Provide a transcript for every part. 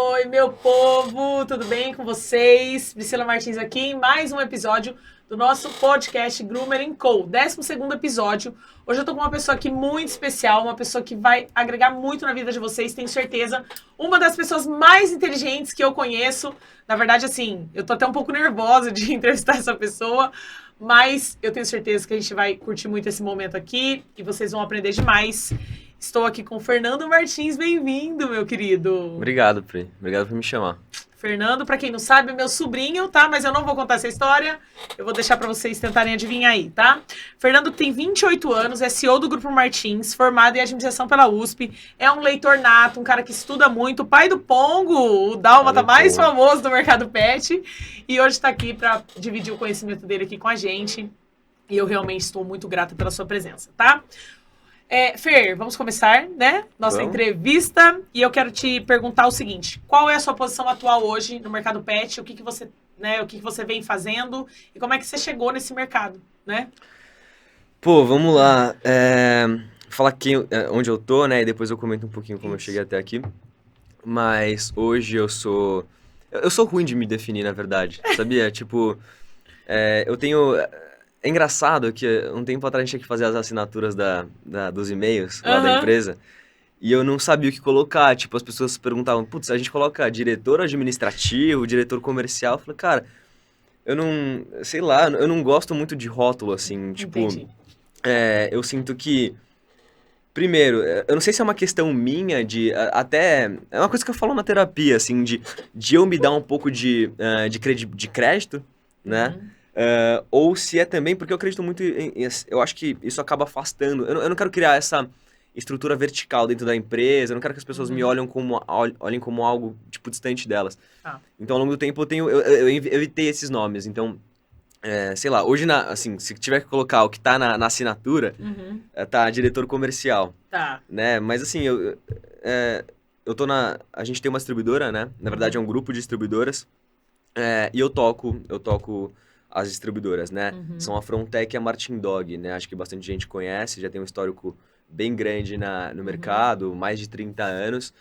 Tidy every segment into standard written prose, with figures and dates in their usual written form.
Oi, meu povo, tudo bem com vocês? Priscila Martins aqui em mais um episódio do nosso podcast Groomer Co, 12º episódio. Hoje eu tô com uma pessoa aqui muito especial, uma pessoa que vai agregar muito na vida de vocês, tenho certeza. Uma das pessoas mais inteligentes que eu conheço. Na verdade, assim, eu tô até um pouco nervosa de entrevistar essa pessoa, mas eu tenho certeza que a gente vai curtir muito esse momento aqui e vocês vão aprender demais. Estou aqui com o Fernando Martins, bem-vindo, meu querido. Obrigado, Pri. Obrigado por me chamar. Fernando, para quem não sabe, é meu sobrinho, tá? Mas eu não vou contar essa história. Eu vou deixar para vocês tentarem adivinhar aí, tá? Fernando tem 28 anos, é CEO do Grupo Martins, formado em administração pela USP, é um leitor nato, um cara que estuda muito, pai do Pongo, o dálmata mais famoso do mercado pet, e hoje está aqui para dividir o conhecimento dele aqui com a gente. E eu realmente estou muito grata pela sua presença, tá? Fer, vamos começar, né? Nossa entrevista. E eu quero te perguntar o seguinte: qual é a sua posição atual hoje no mercado pet? O que você, né? O que você vem fazendo e como é que você chegou nesse mercado, né? Pô, vamos lá. Falar aqui onde eu tô, né? E depois eu comento um pouquinho como eu cheguei até aqui. Mas hoje eu sou ruim de me definir, na verdade. Sabia? Tipo, eu tenho. É engraçado que um tempo atrás a gente tinha que fazer as assinaturas dos e-mails lá da empresa. E eu não sabia o que colocar. Tipo, as pessoas perguntavam, putz, a gente coloca diretor administrativo, diretor comercial. Eu falei, cara, eu não, sei lá, eu não gosto muito de rótulo, assim. Tipo, Entendi. eu sinto que, primeiro, eu não sei se é uma questão minha até, é uma coisa que eu falo na terapia, assim, de eu me dar um pouco de crédito, né? Ou se é também porque eu acredito muito eu acho que isso acaba afastando. Eu não quero criar essa estrutura vertical dentro da empresa, eu não quero que as pessoas me olhem como algo, tipo, distante delas. Então, ao longo do tempo, eu evitei esses nomes. Então, sei lá, hoje, assim, se tiver que colocar o que tá na assinatura, tá diretor comercial. Tá. Né? Mas, assim, eu tô a gente tem uma distribuidora, né? Na verdade, é um grupo de distribuidoras. E eu toco as distribuidoras, né? São a Frontec e a Martin Dog, né? Acho que bastante gente conhece, já tem um histórico bem grande no mercado, mais de 30 anos.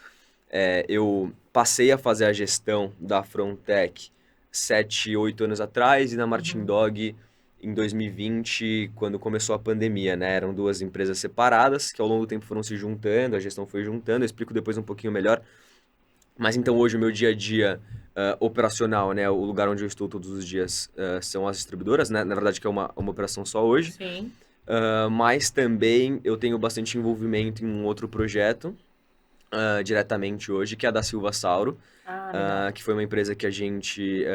Eu passei a fazer a gestão da Frontec 7, 8 anos atrás e na Martin Dog em 2020, quando começou a pandemia, né? Eram duas empresas separadas que ao longo do tempo foram se juntando, a gestão foi juntando, eu explico depois um pouquinho melhor. Mas então hoje o meu dia a dia operacional, né, o lugar onde eu estou todos os dias são as distribuidoras, né, na verdade que é uma operação só hoje. Sim. Mas também eu tenho bastante envolvimento em um outro projeto diretamente hoje, que é a da Silva Sauro, que foi uma empresa que a gente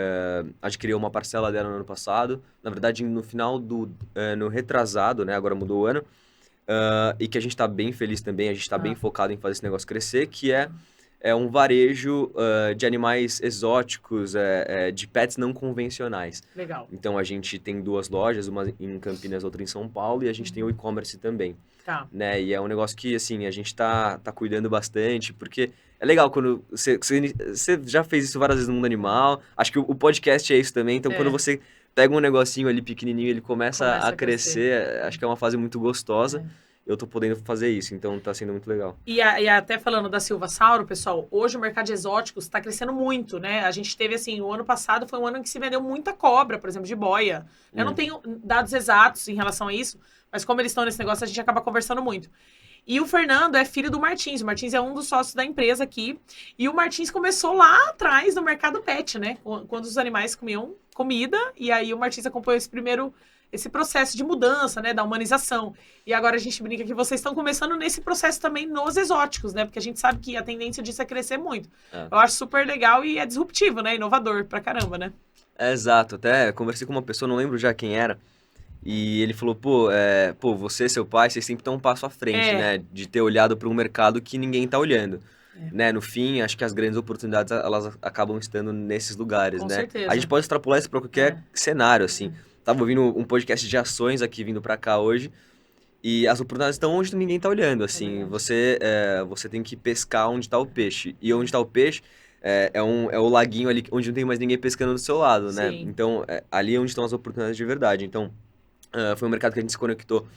adquiriu uma parcela dela no ano passado, na verdade no final no retrasado, né, agora mudou o ano, e que a gente está bem feliz também, a gente está bem focado em fazer esse negócio crescer, que é um varejo de animais exóticos, de pets não convencionais. Legal. Então, a gente tem duas lojas, uma em Campinas, outra em São Paulo, e a gente tem o e-commerce também. Tá. Né? E é um negócio que, assim, a gente tá cuidando bastante, porque é legal quando você já fez isso várias vezes no mundo animal, acho que o podcast é isso também, então quando você pega um negocinho ali pequenininho, ele começa a crescer, acho que é uma fase muito gostosa. Eu tô podendo fazer isso, então tá sendo muito legal. E até falando da Silva Sauro, pessoal, hoje o mercado de exóticos está crescendo muito, né? A gente teve, assim, o ano passado foi um ano em que se vendeu muita cobra, por exemplo, de boia. Eu não tenho dados exatos em relação a isso, mas como eles estão nesse negócio, a gente acaba conversando muito. E o Fernando é filho do Martins. O Martins é um dos sócios da empresa aqui. E o Martins começou lá atrás no mercado pet, né? Quando os animais comiam comida. E aí o Martins acompanhou esse processo de mudança, né, da humanização. E agora a gente brinca que vocês estão começando nesse processo também nos exóticos, né, porque a gente sabe que a tendência disso é crescer muito. Eu acho super legal e é disruptivo, né, inovador pra caramba, né. Exato, até conversei com uma pessoa, não lembro já quem era, e ele falou, pô, você e seu pai, vocês sempre estão um passo à frente, né, de ter olhado para um mercado que ninguém tá olhando. Né, no fim, acho que as grandes oportunidades, elas acabam estando nesses lugares, Com né. certeza. A gente pode extrapolar isso para qualquer cenário, assim. Tava ouvindo um podcast de ações aqui, vindo para cá hoje, e as oportunidades estão onde ninguém tá olhando, assim. Você tem que pescar onde tá o peixe. E onde tá o peixe é o laguinho ali onde não tem mais ninguém pescando do seu lado, né? Sim. Então, ali é onde estão as oportunidades de verdade. Então, foi um mercado que a gente se conectou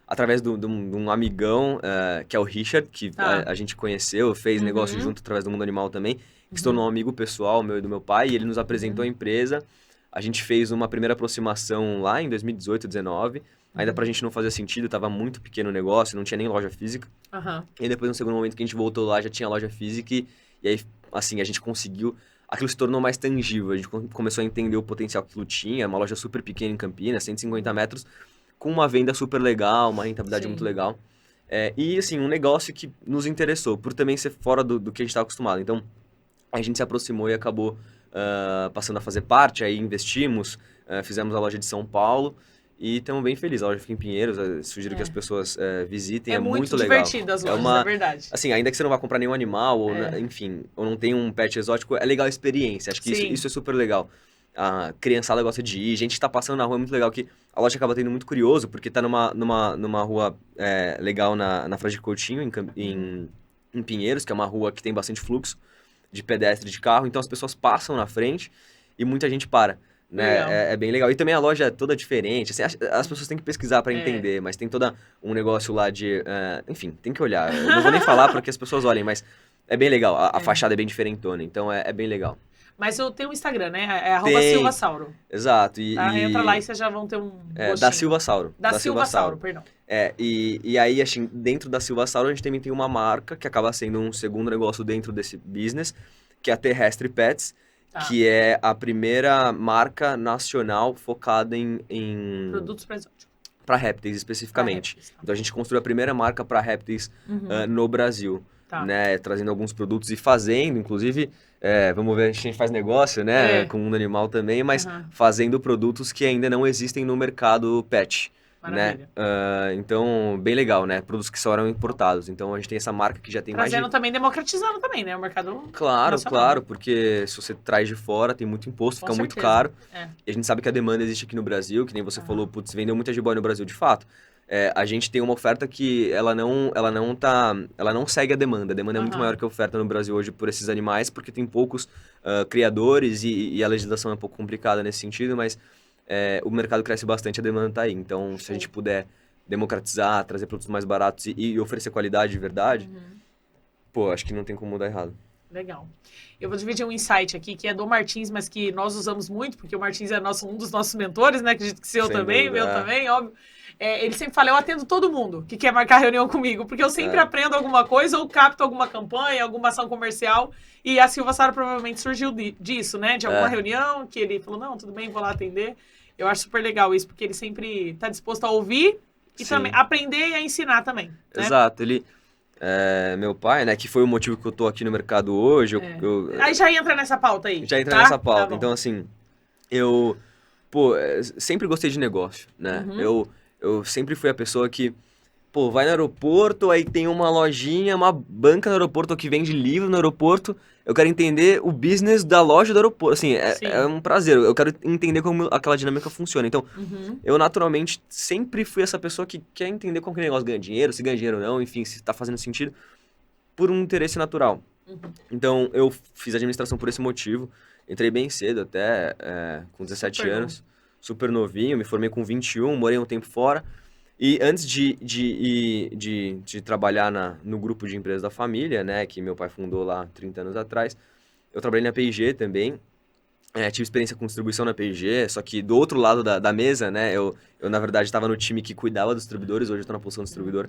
através de um amigão, que é o Richard, que a gente conheceu, fez negócio junto através do Mundo Animal também, que se tornou um amigo pessoal meu e do meu pai, e ele nos apresentou a empresa. A gente fez uma primeira aproximação lá em 2018, 2019. Ainda pra gente não fazia sentido, tava muito pequeno o negócio, não tinha nem loja física. E aí depois, no segundo momento que a gente voltou lá, já tinha loja física e aí, assim, a gente conseguiu... Aquilo se tornou mais tangível, a gente começou a entender o potencial que aquilo tinha, uma loja super pequena em Campinas, 150 metros, com uma venda super legal, uma rentabilidade muito legal. E, assim, um negócio que nos interessou, por também ser fora do que a gente estava acostumado. Então, a gente se aproximou e acabou passando a fazer parte, aí investimos, fizemos a loja de São Paulo e estamos bem felizes. A loja fica em Pinheiros, sugiro que as pessoas visitem, é muito legal. Divertido as lojas, é verdade. Assim, ainda que você não vá comprar nenhum animal, ou, enfim, ou não tem um pet exótico, é legal a experiência, acho que isso é super legal. A criançada gosta de ir, gente que tá passando na rua, é muito legal, que a loja acaba tendo muito curioso, porque tá numa rua legal na Frade Coutinho, em Pinheiros, que é uma rua que tem bastante fluxo de pedestre, de carro, então as pessoas passam na frente e muita gente para, né? É bem legal. E também a loja é toda diferente, assim, as pessoas têm que pesquisar para entender, mas tem todo um negócio lá de... enfim, tem que olhar. Eu não vou nem falar porque as pessoas olhem, mas é bem legal. A fachada é bem diferentona, então é bem legal. Mas eu tenho um Instagram, né? É @silvasauro. Exato. Entra lá e vocês já vão ter um gostinho. Da Silvasauro. Da Silvasauro, perdão. E aí, assim, dentro da Silvasauro, a gente também tem uma marca que acaba sendo um segundo negócio dentro desse business, que é a Terrestre Pets, que é a primeira marca nacional focada em produtos para exóticos. Para répteis, especificamente. Então, a gente construiu a primeira marca para répteis no Brasil. Né, trazendo alguns produtos e fazendo, inclusive, vamos ver, a gente faz negócio, né, com o mundo animal também, mas fazendo produtos que ainda não existem no mercado pet, né? Então, bem legal, né? Produtos que só eram importados. Então, a gente tem essa marca que já tem trazendo também, democratizando também, né? O mercado nacional. Claro, porque se você traz de fora, tem muito imposto, fica muito caro. E a gente sabe que a demanda existe aqui no Brasil, que nem você falou, putz, vendeu muita jiboia no Brasil, de fato. A gente tem uma oferta que ela não segue a demanda. A demanda é muito maior que a oferta no Brasil hoje por esses animais, porque tem poucos criadores e a legislação é um pouco complicada nesse sentido, mas o mercado cresce bastante, a demanda está aí. Então, se a gente puder democratizar, trazer produtos mais baratos e oferecer qualidade de verdade, pô, acho que não tem como dar errado. Legal. Eu vou dividir um insight aqui, que é do Martins, mas que nós usamos muito, porque o Martins é um dos nossos mentores, né? Acredito que seu também, meu também, óbvio. Ele sempre fala, eu atendo todo mundo que quer marcar reunião comigo, porque eu sempre aprendo alguma coisa ou capto alguma campanha, alguma ação comercial, e a Silvasauro provavelmente surgiu disso, né? De alguma reunião, que ele falou, não, tudo bem, vou lá atender. Eu acho super legal isso, porque ele sempre está disposto a ouvir e também aprender e a ensinar também. Né? Exato, ele... meu pai, né, que foi o motivo que eu tô aqui no mercado hoje. Aí já entra nessa pauta aí. Já entra nessa pauta. Então, assim, eu sempre gostei de negócio, né? Eu sempre fui a pessoa que, vai no aeroporto, aí tem uma lojinha, uma banca no aeroporto que vende livro no aeroporto. Eu quero entender o business da loja do aeroporto. Assim, é um prazer. Eu quero entender como aquela dinâmica funciona. Então, eu naturalmente sempre fui essa pessoa que quer entender como que o negócio ganha dinheiro, se ganha dinheiro ou não, enfim, se tá fazendo sentido, por um interesse natural. Então, eu fiz administração por esse motivo. Entrei bem cedo, até com 17 anos. Super novinho, me formei com 21, morei um tempo fora. E antes de trabalhar no grupo de empresas da família, né, que meu pai fundou lá 30 anos atrás, eu trabalhei na P&G também. Tive experiência com distribuição na P&G, só que do outro lado da mesa, né, eu na verdade estava no time que cuidava dos distribuidores, hoje eu estou na posição de distribuidor.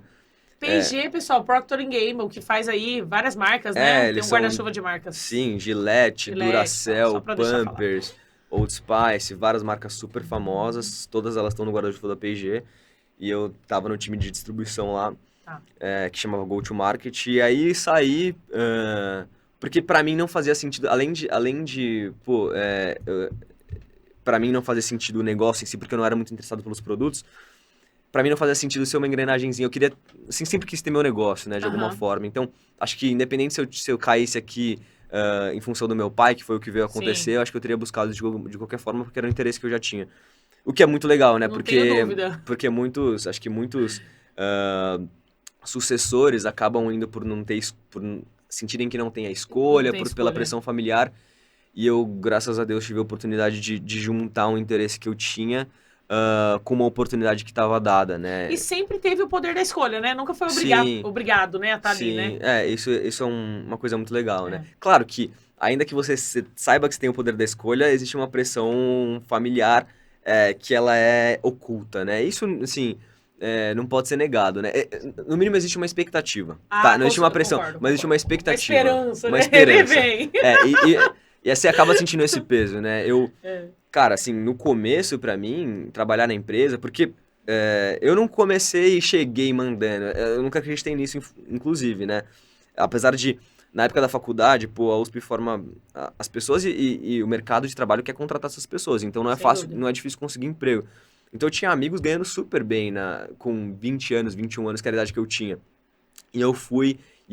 P&G, pessoal, Procter & Gamble, que faz aí várias marcas, né? Tem um guarda-chuva de marcas. Sim, Gillette, Duracell, Pampers, Old Spice, várias marcas super famosas, todas elas estão no guarda-chuva da P&G. E eu tava no time de distribuição lá, que chamava Go to Market. E aí saí, porque pra mim não fazia sentido, pra mim não fazia sentido o negócio em si, porque eu não era muito interessado pelos produtos. Pra mim não fazia sentido ser uma engrenagemzinha. Eu queria, assim, sempre quis ter meu negócio, né, de alguma forma. Então, acho que independente se eu caísse aqui em função do meu pai, que foi o que veio acontecer, eu acho que eu teria buscado de qualquer forma, porque era um interesse que eu já tinha. O que é muito legal, né? Não tenho dúvida. Porque acho que muitos sucessores acabam indo por sentirem que não tem a escolha, pela pressão familiar. E eu, graças a Deus, tive a oportunidade de juntar um interesse que eu tinha com uma oportunidade que estava dada, né? E sempre teve o poder da escolha, né? Nunca foi Sim. obrigado, né, a estar ali, Sim, né? isso é uma coisa muito legal, né? É. Claro que, ainda que você saiba que você tem o poder da escolha, existe uma pressão familiar que ela é oculta, né? Isso, assim, não pode ser negado, né? No mínimo existe uma expectativa, tá? Não existe uma pressão, concordo, mas existe uma Uma expectativa. esperança, Uma né? esperança. Ele vem. E aí você acaba sentindo esse peso, né? É. Cara, assim, no começo, pra mim, trabalhar na empresa, porque eu não comecei e cheguei mandando. Eu nunca acreditei nisso, inclusive, né? Apesar de, na época da faculdade, pô, a USP forma as pessoas e o mercado de trabalho quer contratar essas pessoas. Então não é Sem fácil, dúvida. não é difícil conseguir emprego. Então eu tinha amigos ganhando super bem com 20 anos, 21 anos, que era a idade que eu tinha. E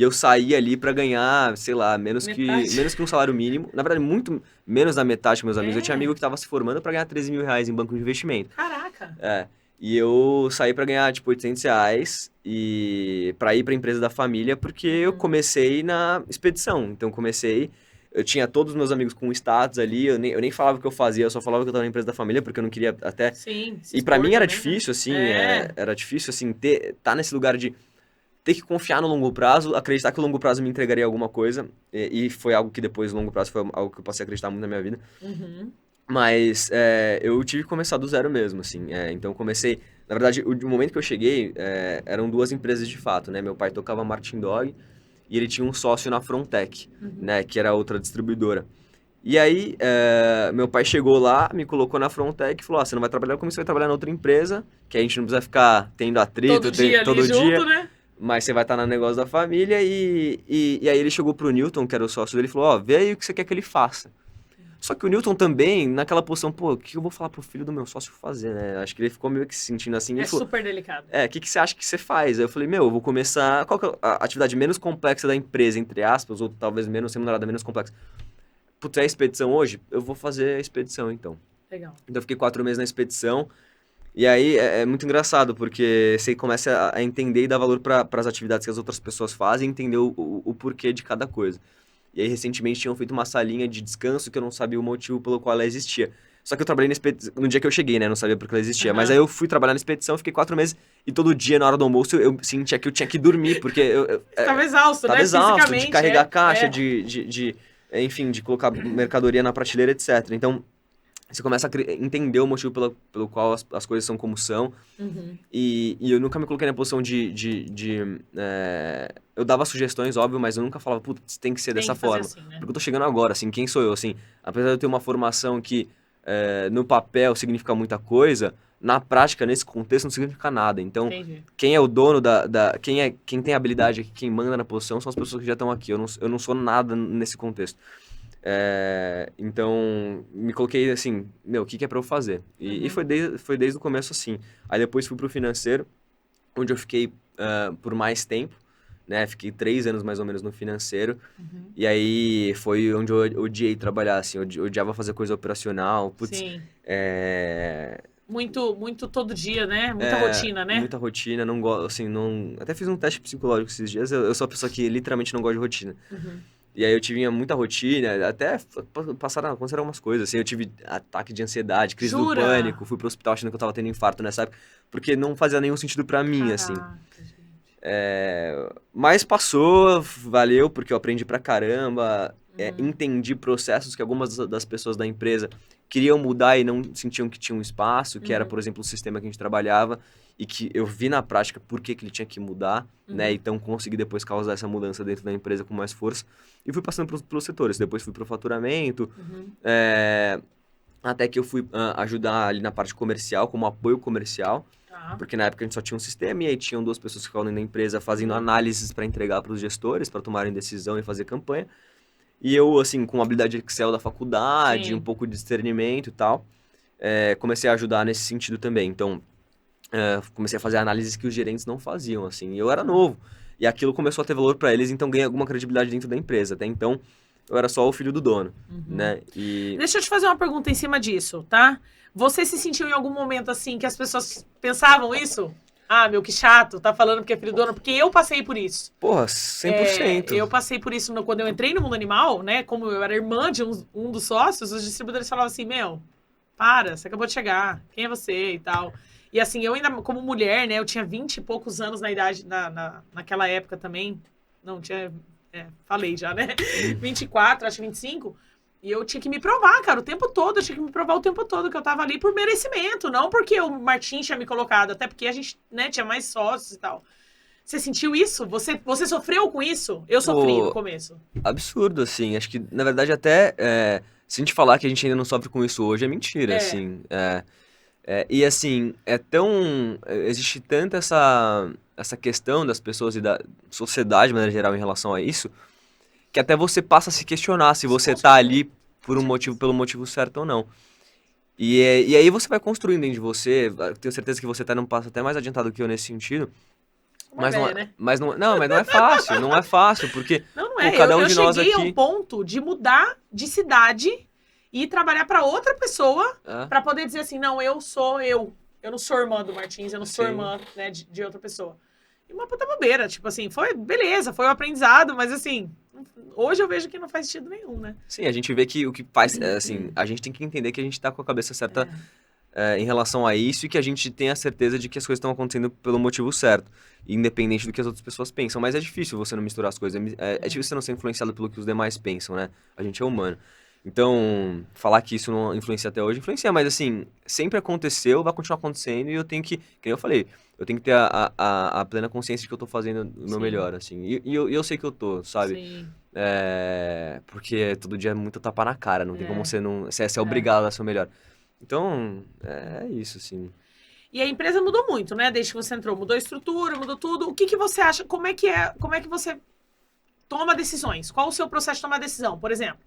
eu saí ali pra ganhar, sei lá, Metade. menos que um salário mínimo. Na verdade, muito menos da metade dos meus amigos. Eu tinha É. amigo que tava se formando pra ganhar 13 mil reais em banco de investimento. Caraca. E eu saí pra ganhar, tipo, 800 reais e pra ir pra empresa da família, porque eu comecei na expedição. Então, eu tinha todos os meus amigos com status ali, eu nem falava o que eu fazia, eu só falava que eu tava na empresa da família, porque eu não queria até... Sim, se E pra expor mim era também, né? difícil, assim, É. era difícil, assim, tá nesse lugar de ter que confiar no longo prazo, acreditar que o longo prazo me entregaria alguma coisa, e foi algo que depois, no longo prazo, foi algo que eu passei a acreditar muito na minha vida. Uhum. Mas eu tive que começar do zero mesmo, assim. Então comecei. Na verdade, o momento que eu cheguei, eram duas empresas de fato, né? Meu pai tocava Martin Dog e ele tinha um sócio na Frontec, né? Que era outra distribuidora. E aí, meu pai chegou lá, me colocou na Frontec e falou: você não vai trabalhar comigo, você vai trabalhar na outra empresa, que a gente não precisa ficar tendo atrito Todo dia ali todo dia, junto, né? mas você vai estar no negócio da família. E aí ele chegou pro Newton, que era o sócio dele, e falou: vê aí o que você quer que ele faça. Só que o Newton também, naquela posição, pô, o que eu vou falar pro filho do meu sócio fazer, né? Acho que ele ficou meio que se sentindo assim. Ele falou, Super delicado. o que você acha que você faz? Aí eu falei, eu vou começar... Qual que é a atividade menos complexa da empresa, entre aspas, ou talvez menos remunerada, menos complexa? Putz, é a expedição hoje? Eu vou fazer a expedição, então. Legal. Então eu fiquei 4 meses na expedição. E aí é muito engraçado, porque você começa a entender e dar valor para as atividades que as outras pessoas fazem e entender o porquê de cada coisa. E aí, recentemente, tinham feito uma salinha de descanso que eu não sabia o motivo pelo qual ela existia. Só que eu trabalhei na expedição, no dia que eu cheguei, né? Não sabia por que ela existia. Mas aí eu fui trabalhar na expedição, fiquei 4 meses, e todo dia, na hora do almoço, eu sentia que eu tinha que dormir, porque Tava exausto, tava né? exausto de carregar caixa, É. enfim, de colocar mercadoria na prateleira, etc. Então, você começa a entender o motivo pelo qual as coisas são como são. Uhum. E eu nunca me coloquei na posição eu dava sugestões, óbvio, mas eu nunca falava, putz, tem que ser dessa que fazer forma. assim, né? Porque eu tô chegando agora, assim, quem sou eu? Assim, apesar de eu ter uma formação que no papel significa muita coisa, na prática, nesse contexto, não significa nada. Então, Entendi. quem é o dono quem tem habilidade aqui, quem manda na posição, são as pessoas que já estão aqui. Eu não sou nada nesse contexto. Então, me coloquei assim, o que é pra eu fazer? E foi desde o começo assim. Aí depois fui pro financeiro, onde eu fiquei por mais tempo, né? Fiquei 3 anos mais ou menos no financeiro. E aí foi onde eu odiei trabalhar, assim. Eu odiava fazer coisa operacional. Putz, Sim. Muito todo dia, né? Muita rotina, né? Muita rotina, não gosto, assim, não... Até fiz um teste psicológico esses dias, eu sou uma pessoa que literalmente não gosta de rotina. E aí eu tive muita rotina, até aconteceram algumas coisas, assim, eu tive ataque de ansiedade, crise do Jura? pânico, fui pro hospital achando que eu tava tendo infarto nessa época, porque não fazia nenhum sentido pra mim, assim. Caraca, gente. Mas passou, valeu, porque eu aprendi pra caramba, entendi processos que algumas das pessoas da empresa queriam mudar e não sentiam que tinha um espaço, que era, por exemplo, o sistema que a gente trabalhava, e que eu vi na prática por que ele tinha que mudar, né? Então consegui depois causar essa mudança dentro da empresa com mais força. E fui passando pelos setores. Depois fui pro faturamento, até que eu fui ajudar ali na parte comercial, como apoio comercial. Porque na época a gente só tinha um sistema e aí tinham 2 pessoas que ficavam dentro da empresa fazendo análises para entregar para os gestores, para tomarem decisão e fazer campanha. E eu, assim, com habilidade Excel da faculdade, Sim. um pouco de discernimento e tal, comecei a ajudar nesse sentido também. Então, comecei a fazer análises que os gerentes não faziam, assim. E eu era novo. E aquilo começou a ter valor para eles, então ganhei alguma credibilidade dentro da empresa. Até então, eu era só o filho do dono, né? Deixa eu te fazer uma pergunta em cima disso, tá? Você se sentiu em algum momento assim que as pessoas pensavam isso? Ah, que chato, tá falando que é filho do dono, porque eu passei por isso. Porra, 100%. Eu passei por isso quando eu entrei no mundo animal, né? Como eu era irmã de um dos sócios, os distribuidores falavam assim, Para, você acabou de chegar, quem é você e tal. E assim, eu ainda, como mulher, né, eu tinha 20 e poucos anos na idade, naquela época também. Não, tinha, falei já, né? 24, acho 25. E eu tinha que me provar, cara, o tempo todo. Eu tinha que me provar o tempo todo que eu tava ali por merecimento. Não porque o Martim tinha me colocado, até porque a gente, né, tinha mais sócios e tal. Você sentiu isso? Você sofreu com isso? Eu sofri no Pô, começo. absurdo, assim. Acho que, na verdade, até se a gente falar que a gente ainda não sofre com isso hoje, é mentira, É, assim. E assim, existe tanta essa questão das pessoas e da sociedade, de maneira geral, em relação a isso, que até você passa a se questionar se você com tá certeza. ali Com certeza. pelo motivo certo ou não. E aí você vai construindo dentro de você, eu tenho certeza que você tá num passo até mais adiantado que eu nesse sentido, Uma véia, né? mas não é fácil, não é fácil, porque, Não, não pô, é. Eu, cada um eu de nós cheguei ao aqui. ponto de mudar de cidade e ir trabalhar para outra pessoa É, para poder dizer assim, não, eu sou eu. Eu não sou irmã do Martins, eu não sou sim. irmã, né, de outra pessoa. E uma puta bobeira, tipo assim, foi beleza, foi um aprendizado, mas assim, hoje eu vejo que não faz sentido nenhum, né? Sim, a gente vê que o que faz, assim, a gente tem que entender que a gente tá com a cabeça certa É, em relação a isso e que a gente tem a certeza de que as coisas estão acontecendo pelo motivo certo, independente do que as outras pessoas pensam. Mas é difícil você não misturar as coisas, é difícil você não ser influenciado pelo que os demais pensam, né? A gente é humano. Então, falar que isso não influencia até hoje, influencia, mas assim, sempre aconteceu, vai continuar acontecendo e eu tenho que, como eu falei, eu tenho que ter a plena consciência de que eu tô fazendo o meu sim, melhor, assim. E eu sei que eu tô, sabe? sim. Porque todo dia é muito tapa na cara, não tem como É, você não, você é é. obrigado a ser o melhor. Então, é isso, assim. E a empresa mudou muito, né? Desde que você entrou, mudou a estrutura, mudou tudo. O que que você acha? Como é que você toma decisões? Qual o seu processo de tomar decisão? Por exemplo,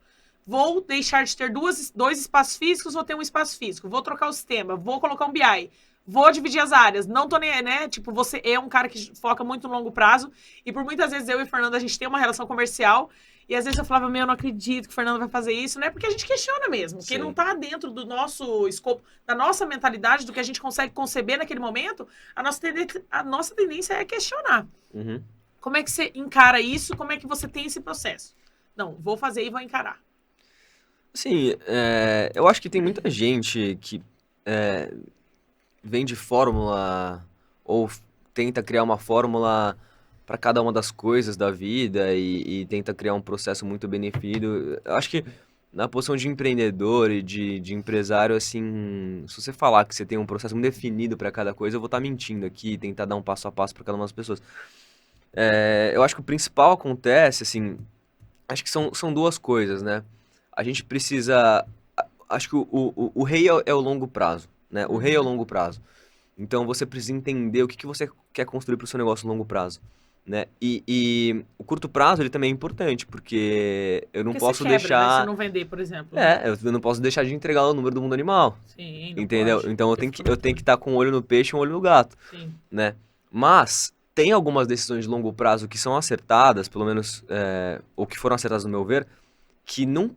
vou deixar de ter dois espaços físicos, vou ter um espaço físico. Vou trocar o sistema, vou colocar um BI. Vou dividir as áreas. Não tô nem, né? Tipo, você é um cara que foca muito no longo prazo. E por muitas vezes eu e o Fernando, a gente tem uma relação comercial. E às vezes eu falava, meu, eu não acredito que o Fernando vai fazer isso, né? Porque a gente questiona mesmo. Quem não Sim. tá dentro do nosso escopo, da nossa mentalidade, do que a gente consegue conceber naquele momento, a nossa tendência é questionar. Uhum. Como é que você encara isso? Como é que você tem esse processo? Não, vou fazer e vou encarar. Assim, eu acho que tem muita gente que vende fórmula ou tenta criar uma fórmula para cada uma das coisas da vida e tenta criar um processo muito bem definido. Eu acho que na posição de empreendedor e de empresário, assim, se você falar que você tem um processo muito definido para cada coisa, eu vou estar mentindo aqui e tentar dar um passo a passo para cada uma das pessoas. Eu acho que o principal acontece, assim, acho que são duas coisas, né? A gente precisa. Acho que o rei é o longo prazo, né? O rei é o Uhum. longo prazo. Então você precisa entender o que você quer construir para o seu negócio no longo prazo, né? E o curto prazo ele também é importante, porque eu não Porque você posso quebra, né? Se deixar. não vender, por exemplo, né? Eu não posso deixar de entregar o número do mundo animal, Sim, não entendeu? pode. Então Ter eu tenho que futuro. estar com um olho no peixe e um olho no gato, Sim. né? Mas tem algumas decisões de longo prazo que são acertadas, pelo menos, ou que foram acertadas no meu ver, que num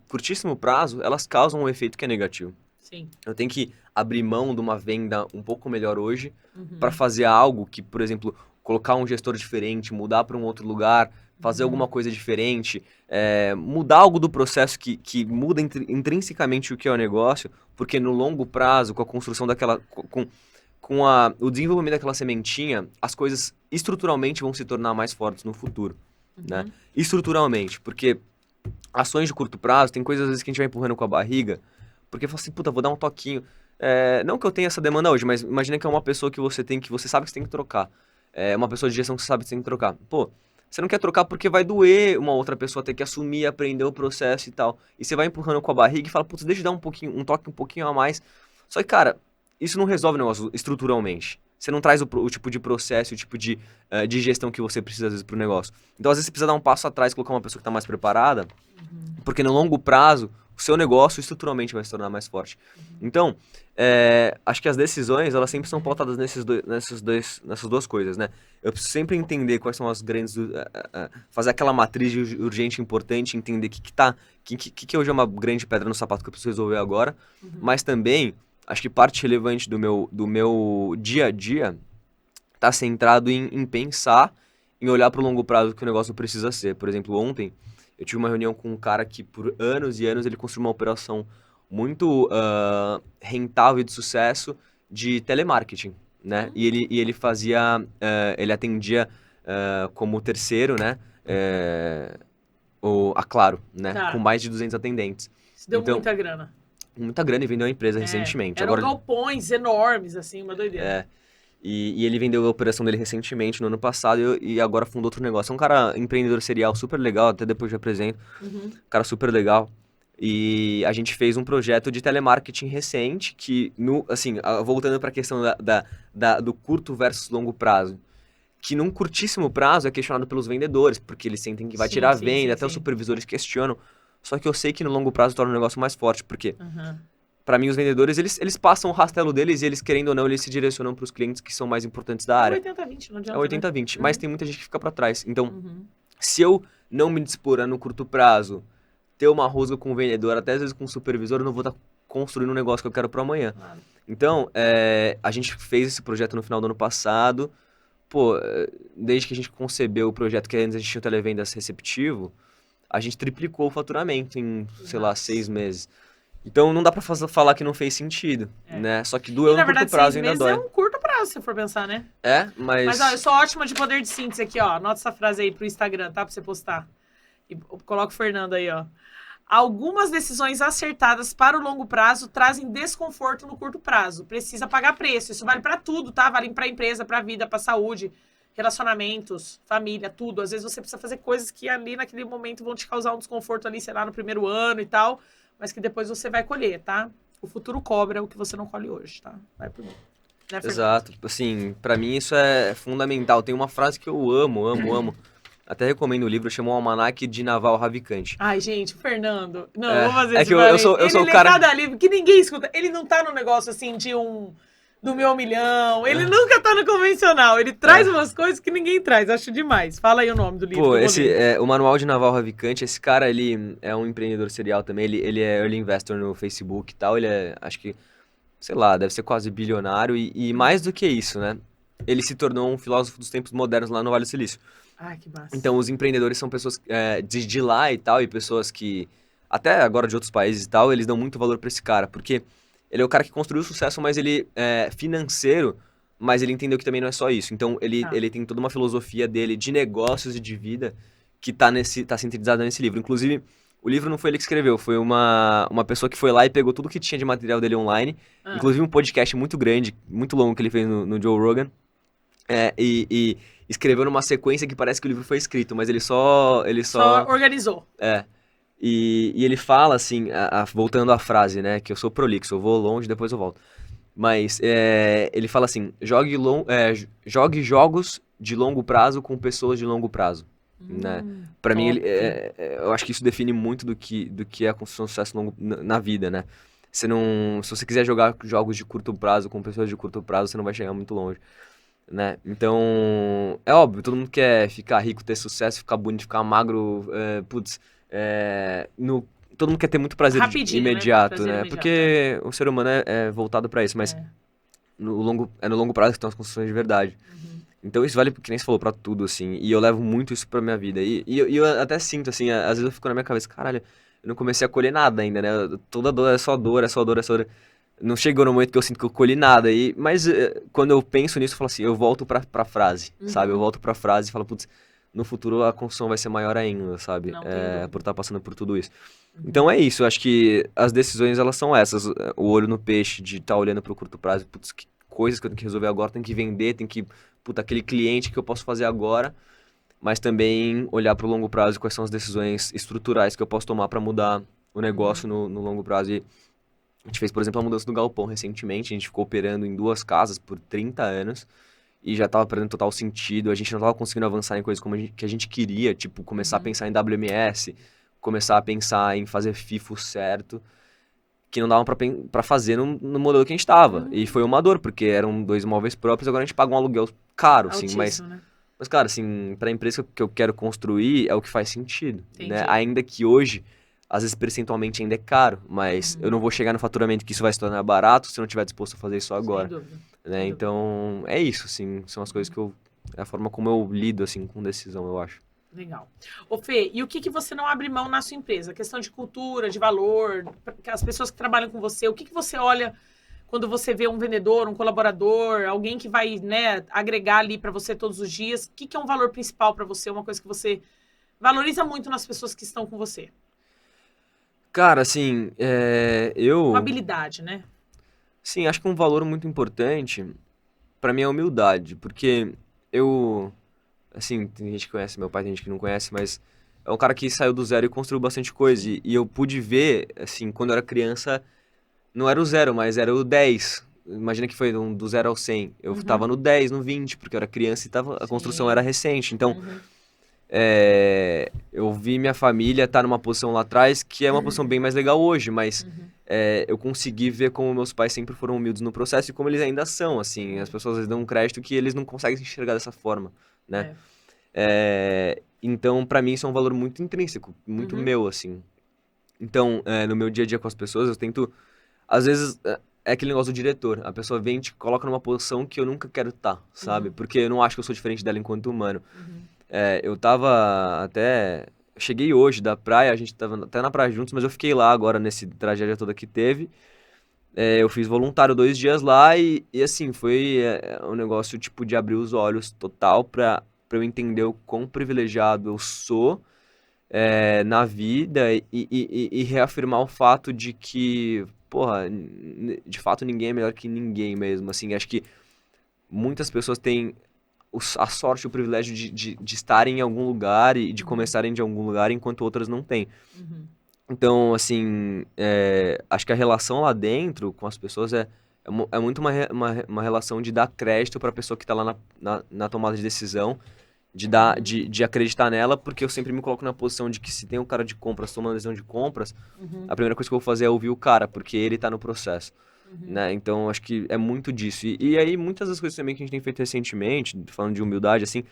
curtíssimo prazo, elas causam um efeito que é negativo. Sim. Eu tenho que abrir mão de uma venda um pouco melhor hoje para Uhum. fazer algo que, por exemplo, colocar um gestor diferente, mudar para um outro lugar, fazer alguma Uhum. coisa diferente, mudar algo do processo que muda intrinsecamente o que é o negócio, porque no longo prazo, com a construção daquela. O desenvolvimento daquela sementinha, as coisas estruturalmente vão se tornar mais fortes no futuro, né? Uhum. Estruturalmente, porque ações de curto prazo, tem coisas às vezes que a gente vai empurrando com a barriga, porque fala assim, puta, vou dar um toquinho. Não que eu tenha essa demanda hoje, mas imagina que é uma pessoa que você sabe que você tem que trocar. É uma pessoa de gestão que você sabe que você tem que trocar. Pô, você não quer trocar porque vai doer uma outra pessoa ter que assumir, aprender o processo e tal. E você vai empurrando com a barriga e fala, putz, deixa eu dar um toque um pouquinho a mais. Só que, cara, isso não resolve o negócio estruturalmente. Você não traz o tipo de processo, o tipo de gestão que você precisa, às vezes, pro negócio. Então, às vezes, você precisa dar um passo atrás, colocar uma pessoa que está mais preparada, Uhum. porque no longo prazo, o seu negócio estruturalmente vai se tornar mais forte. Então, acho que as decisões, elas sempre são pautadas nessas duas coisas, né? Eu preciso sempre entender quais são as grandes... fazer aquela matriz de urgente e importante, entender que hoje é uma grande pedra no sapato que eu preciso resolver agora, Uhum. mas também, acho que parte relevante do meu dia a dia está centrado em pensar, em olhar para o longo prazo que o negócio precisa ser. Por exemplo, ontem eu tive uma reunião com um cara que por anos e anos ele construiu muito rentável e de sucesso de telemarketing, né? E ele fazia, ele atendia como terceiro, né? A Claro, né? Tá. Com mais de 200 atendentes. Isso deu Então, muita grana. muita grana e vendeu a empresa recentemente. Eram Agora, galpões enormes, assim, uma doideira. e ele vendeu a operação dele recentemente, no ano passado, e agora fundou outro negócio. É um cara empreendedor serial super legal, até depois eu apresento. Uhum. Cara super legal. E a gente fez um projeto de telemarketing recente que, assim, voltando para a questão do curto versus longo prazo, que num curtíssimo prazo é questionado pelos vendedores, porque eles sentem que vai Sim, tirar a sim, venda, sim, até os sim. supervisores questionam. Só que eu sei que no longo prazo torna o negócio mais forte, porque Uhum. para mim os vendedores, eles passam o rastelo deles e eles, querendo ou não, eles se direcionam para os clientes que são mais importantes da É área. 80-20, não É adianta, 80-20, né? mas tem muita gente que fica para trás. Então, Uhum. se eu não me dispor a no curto prazo ter uma rusga com o vendedor, até às vezes com o supervisor, eu não vou estar construindo um negócio que eu quero para amanhã. Claro. Então, a gente fez esse projeto no final do ano passado. Pô, desde que a gente concebeu o projeto, que antes a gente tinha o televendas receptivo, a gente triplicou o faturamento em, sei lá, Nossa. 6 meses. Então não dá pra falar que não fez sentido, né? Só que doeu E, na no curto verdade, prazo 6 e ainda meses é dói. um curto prazo, se for pensar, né? Mas... Mas, ó, eu sou ótima de poder de síntese aqui, ó. Anota essa frase aí pro Instagram, tá? Pra você postar. E coloca o Fernando aí, ó. Algumas decisões acertadas para o longo prazo trazem desconforto no curto prazo. Precisa pagar preço. Isso vale para tudo, tá? Vale para empresa, para vida, para saúde, relacionamentos, família, tudo. Às vezes você precisa fazer coisas que ali naquele momento vão te causar um desconforto ali, sei lá, no primeiro ano e tal, mas que depois você vai colher, tá? O futuro cobra o que você não colhe hoje, tá? Vai por mim. Né, Fernando? Exato. Assim, pra mim isso é fundamental. Tem uma frase que eu amo, amo, amo. Até recomendo o livro, chama O Almanaque de Naval Ravikant. Ai, gente, o Fernando. Não, eu vou fazer É esse que eu parênteses. sou Ele o lê cara... cada livro que ninguém escuta. Ele não tá no negócio assim de do meu milhão. Ele nunca tá no convencional. Ele traz umas coisas que ninguém traz. Acho demais. Fala aí o nome do livro. Pô, que eu vou ler. o Manual de Naval Ravikant, esse cara, ele é um empreendedor serial também. Ele é early investor no Facebook e tal. Ele é, acho que, sei lá, deve ser quase bilionário. E mais do que isso, né? Ele se tornou um filósofo dos tempos modernos lá no Vale do Silício. Ai, que massa. Então, os empreendedores são pessoas de lá e tal, e pessoas que, até agora de outros países e tal, eles dão muito valor pra esse cara, porque ele é o cara que construiu o sucesso, mas ele é financeiro, mas ele entendeu que também não é só isso. Então, ele tem toda uma filosofia dele de negócios e de vida que tá sintetizada nesse livro. Inclusive, o livro não foi ele que escreveu, foi uma pessoa que foi lá e pegou tudo que tinha de material dele online, inclusive um podcast muito grande, muito longo que ele fez no Joe Rogan, e escreveu numa sequência que parece que o livro foi escrito, mas ele só organizou. E ele fala assim, voltando à frase, né, que eu sou prolixo, eu vou longe, depois eu volto. Mas ele fala assim, jogue jogos de longo prazo com pessoas de longo prazo, né? Pra mim, eu acho que isso define muito do que é a construção de sucesso na vida, né? Se você quiser jogar jogos de curto prazo com pessoas de curto prazo, você não vai chegar muito longe. Né? Então, é óbvio, todo mundo quer ficar rico, ter sucesso, ficar bonito, ficar magro, todo mundo quer ter muito prazer imediato, né? Porque o ser humano é voltado pra isso, mas no longo prazo que estão as construções de verdade. Então isso vale, que nem você falou, pra tudo, assim, e eu levo muito isso pra minha vida. E eu até sinto, assim, às vezes eu fico na minha cabeça, caralho, eu não comecei a colher nada ainda, né? Toda dor é só dor, é só dor, é só dor. Não chegou no momento que eu sinto que eu colhi nada. Mas quando eu penso nisso, eu falo assim, eu volto pra frase, sabe? Eu volto pra frase e falo, putz, no futuro a construção vai ser maior ainda, sabe? Por estar passando por tudo isso. Então é isso, eu acho que as decisões, elas são essas. O olho no peixe, de estar olhando pro curto prazo, putz, que coisas que eu tenho que resolver agora, tenho que vender, aquele cliente que eu posso fazer agora. Mas também olhar pro longo prazo, quais são as decisões estruturais que eu posso tomar pra mudar o negócio no longo prazo. E a gente fez, por exemplo, a mudança do galpão recentemente. A gente ficou operando em 2 casas por 30 anos e já estava perdendo total sentido. A gente não estava conseguindo avançar em coisas que a gente queria, tipo, começar a pensar em WMS, começar a pensar em fazer FIFO certo, que não dava pra fazer no modelo que a gente estava. E foi uma dor, porque eram 2 imóveis próprios, agora a gente paga um aluguel caro, assim, Altíssimo, né? Mas, claro, assim, pra empresa que eu quero construir, é o que faz sentido, né? Ainda que hoje, às vezes, percentualmente ainda é caro, mas eu não vou chegar no faturamento que isso vai se tornar barato se eu não estiver disposto a fazer isso agora. Sem dúvida. Né? Então, é isso, assim, são as coisas é a forma como eu lido, assim, com decisão, eu acho. Legal. Ô Fê, e o que você não abre mão na sua empresa? Questão de cultura, de valor, as pessoas que trabalham com você, o que você olha quando você vê um vendedor, um colaborador, alguém que vai, né, agregar ali para você todos os dias? O que é um valor principal para você, uma coisa que você valoriza muito nas pessoas que estão com você? Cara, assim, Uma eu... habilidade, né? Sim, acho que um valor muito importante pra mim é a humildade, porque eu... Assim, tem gente que conhece meu pai, tem gente que não conhece, mas é um cara que saiu do zero e construiu bastante coisa. E eu pude ver, assim, quando eu era criança, não era o zero, mas era o 10. Imagina que foi do 0 ao 100. Eu tava no 10, no 20, porque eu era criança e a construção era Sim. recente. Então, eu vi minha família estar numa posição lá atrás, que é uma posição bem mais legal hoje, mas eu consegui ver como meus pais sempre foram humildes no processo e como eles ainda são, assim. As pessoas às vezes dão um crédito que eles não conseguem se enxergar dessa forma, né? Então, pra mim, isso é um valor muito intrínseco, muito meu, assim. Então, no meu dia a dia com as pessoas, eu tento... Às vezes, é aquele negócio do diretor. A pessoa vem e te coloca numa posição que eu nunca quero estar, sabe? Porque eu não acho que eu sou diferente dela enquanto humano. Eu tava até... Cheguei hoje da praia, a gente tava até na praia juntos, mas eu fiquei lá agora nesse tragédia toda que teve. Eu fiz voluntário 2 dias lá e assim, foi um negócio tipo de abrir os olhos total pra eu entender o quão privilegiado eu sou na vida e reafirmar o fato de que, porra, de fato ninguém é melhor que ninguém mesmo, assim, acho que muitas pessoas têm a sorte e o privilégio de estarem em algum lugar e de começarem de algum lugar, enquanto outras não têm. Então, assim, acho que a relação lá dentro com as pessoas é muito uma relação de dar crédito para a pessoa que está lá na tomada de decisão, de acreditar nela, porque eu sempre me coloco na posição de que se tem um cara de compras tomando decisão de compras, a primeira coisa que eu vou fazer é ouvir o cara, porque ele está no processo. Né? Então, acho que é muito disso. E aí, muitas das coisas também que a gente tem feito recentemente, falando de humildade, assim,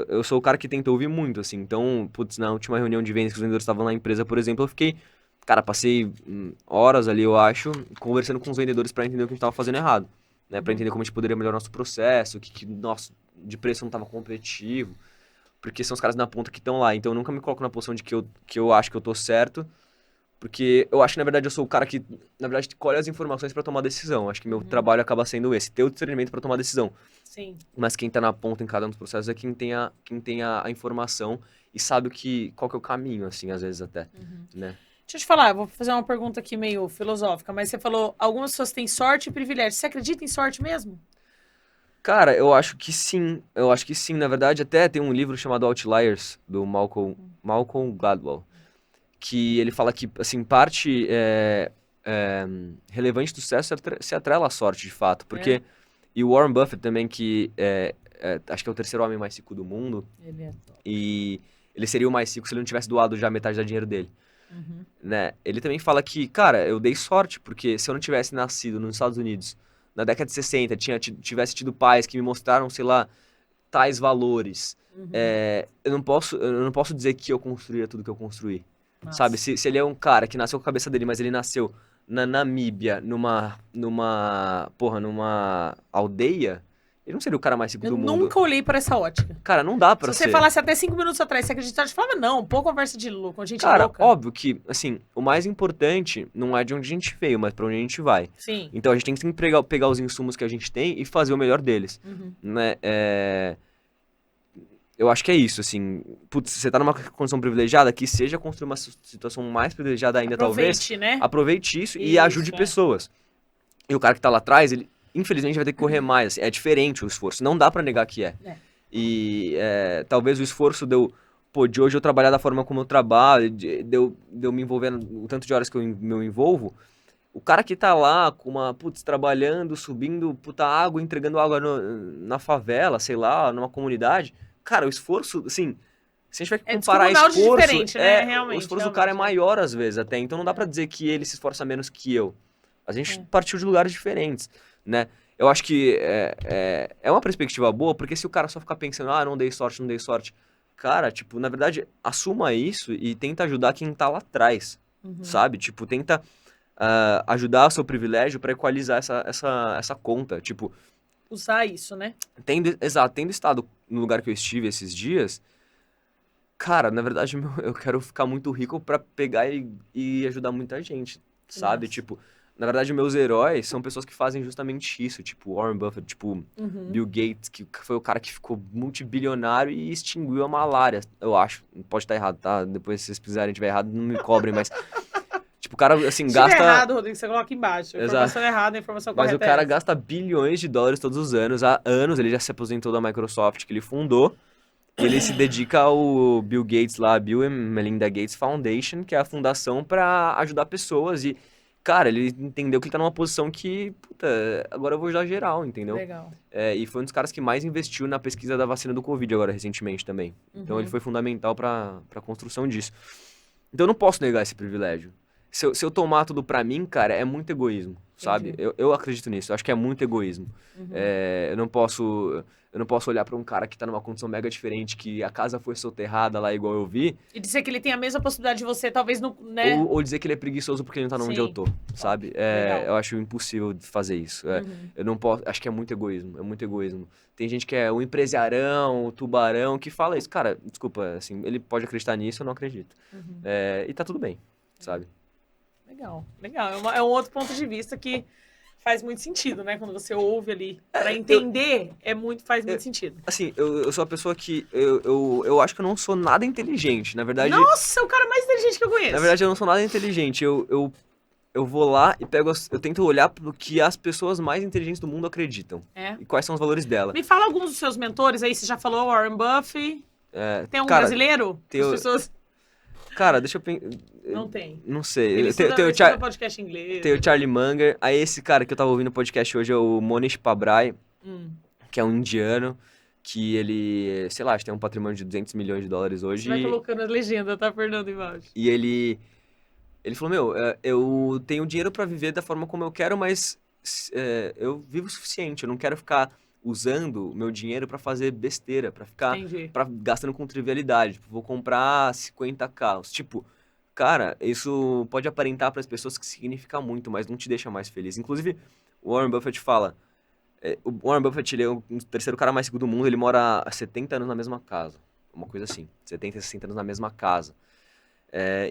eu sou o cara que tenta ouvir muito, assim. Então, putz, na última reunião de vendas que os vendedores estavam na empresa, por exemplo, eu fiquei, cara, passei horas ali, eu acho, conversando com os vendedores para entender o que a gente estava fazendo errado, né? Para entender como a gente poderia melhorar nosso processo, o que nosso de preço não estava competitivo, porque são os caras na ponta que estão lá. Então, eu nunca me coloco na posição de que eu acho que eu tô certo, porque eu acho que, na verdade, eu sou o cara que, na verdade, colhe as informações para tomar decisão. Acho que meu trabalho acaba sendo esse, ter o discernimento para tomar decisão. Sim. Mas quem tá na ponta em cada um dos processos é quem tem a informação e sabe qual que é o caminho, assim, às vezes até, né? Deixa eu te falar, eu vou fazer uma pergunta aqui meio filosófica, mas você falou, algumas pessoas têm sorte e privilégio. Você acredita em sorte mesmo? Cara, eu acho que sim. Eu acho que sim. Na verdade, até tem um livro chamado Outliers, do Malcolm Gladwell, que ele fala que, assim, parte relevante do sucesso se atrela à sorte, de fato. Porque... E o Warren Buffett também, que acho que é o terceiro homem mais rico do mundo. Ele é top. E ele seria o mais rico se ele não tivesse doado já metade do dinheiro dele. Né? Ele também fala que, cara, eu dei sorte, porque se eu não tivesse nascido nos Estados Unidos na década de 60, tivesse tido pais que me mostraram, sei lá, tais valores, eu não posso dizer que eu construiria tudo que eu construí. Nossa. Sabe? Se ele é um cara que nasceu com a cabeça dele, mas ele nasceu na Namíbia, numa aldeia, ele não seria o cara mais rico do mundo. Eu nunca olhei para essa ótica. Cara, não dá pra Se ser. você falasse até 5 minutos atrás, você acreditava, eu falava, não, pô, conversa de louco, com gente Cara, louca. óbvio que, assim, o mais importante não é de onde a gente veio, mas pra onde a gente vai. Sim. Então a gente tem que sempre pegar os insumos que a gente tem e fazer o melhor deles. Né? Eu acho que é isso, assim. Putz, você tá numa condição privilegiada, que seja construir uma situação mais privilegiada ainda, Aproveite, talvez. né? Aproveite isso e ajude pessoas. E o cara que tá lá atrás, ele, infelizmente, vai ter que correr mais. Assim, é diferente o esforço. Não dá pra negar que é. E talvez o esforço de hoje eu trabalhar da forma como eu trabalho, de eu me envolver o tanto de horas que eu me envolvo, o cara que tá lá trabalhando, subindo água, entregando água na favela, sei lá, numa comunidade, cara, o esforço, assim, se a gente vai comparar esforço, diferente, né? Realmente, o esforço do cara é maior às vezes até, então não dá pra dizer que ele se esforça menos que eu. A gente partiu de lugares diferentes, né? Eu acho que é uma perspectiva boa, porque se o cara só ficar pensando, não dei sorte, cara, tipo, na verdade, assuma isso e tenta ajudar quem tá lá atrás, sabe? Tipo, tenta ajudar o seu privilégio para equalizar essa conta, tipo... Usar isso, né? Tendo estado no lugar que eu estive esses dias, Cara, na verdade, eu quero ficar muito rico pra pegar e ajudar muita gente, sabe? Nossa. Tipo, na verdade, meus heróis são pessoas que fazem justamente isso. Tipo, Warren Buffett, tipo, Bill Gates, que foi o cara que ficou multibilionário e extinguiu a malária, eu acho. Pode estar errado, tá? Depois, se vocês precisarem tiver errado, não me cobrem, mas... Tipo, o cara, assim, Se gasta... tiver errado, Rodrigo, você coloca embaixo. A Exato. informação errada, a informação Mas correta o cara é essa. gasta bilhões de dólares todos os anos. Há anos, ele já se aposentou da Microsoft, que ele fundou. E ele se dedica ao Bill Gates lá, Bill and Melinda Gates Foundation, que é a fundação pra ajudar pessoas. E, cara, ele entendeu que ele tá numa posição que, puta, agora eu vou ajudar geral, entendeu? Legal. E foi um dos caras que mais investiu na pesquisa da vacina do Covid agora, recentemente também. Então ele foi fundamental pra construção disso. Então eu não posso negar esse privilégio. Se eu tomar tudo pra mim, cara, é muito egoísmo, sabe? Eu acredito nisso, eu acho que é muito egoísmo. Eu não posso olhar pra um cara que tá numa condição mega diferente, que a casa foi soterrada lá igual eu vi. E dizer que ele tem a mesma possibilidade de você, talvez, no, né? Ou dizer que ele é preguiçoso porque ele não tá onde eu tô, sabe? Legal. Eu acho impossível de fazer isso. Eu não posso, acho que é muito egoísmo. Tem gente que é o empresarião, o tubarão, que fala isso. Cara, desculpa, assim, ele pode acreditar nisso, eu não acredito. E tá tudo bem, sabe? Legal. É um outro ponto de vista que faz muito sentido, né? Quando você ouve ali, pra entender, faz muito sentido. Assim, eu sou uma pessoa que eu acho que eu não sou nada inteligente, na verdade. Nossa, é o cara mais inteligente que eu conheço. Na verdade, eu não sou nada inteligente. Eu vou lá e eu tento olhar pro que as pessoas mais inteligentes do mundo acreditam. E quais são os valores dela. Me fala alguns dos seus mentores aí, você já falou Warren Buffett. Tem algum brasileiro? Tem As pessoas... Cara, deixa eu pensar. Não tem. Não sei. Ele estuda podcast em inglês. Tem o Charlie Munger. Aí esse cara que eu tava ouvindo no podcast hoje é o Monish Pabrai, que é um indiano, que ele, sei lá, acho que tem um patrimônio de 200 milhões de dólares hoje. Você vai colocando a legenda, tá, Fernando, embaixo? E ele falou, eu tenho dinheiro pra viver da forma como eu quero, mas eu vivo o suficiente, eu não quero ficar usando meu dinheiro pra fazer besteira, pra ficar gastando com trivialidade. Tipo, vou comprar 50 carros. Tipo, cara, isso pode aparentar para as pessoas que significa muito, mas não te deixa mais feliz. Inclusive, o Warren Buffett fala... o Warren Buffett, ele é o terceiro cara mais rico do mundo, ele mora há 70 anos na mesma casa. Uma coisa assim, 70, 60 anos na mesma casa.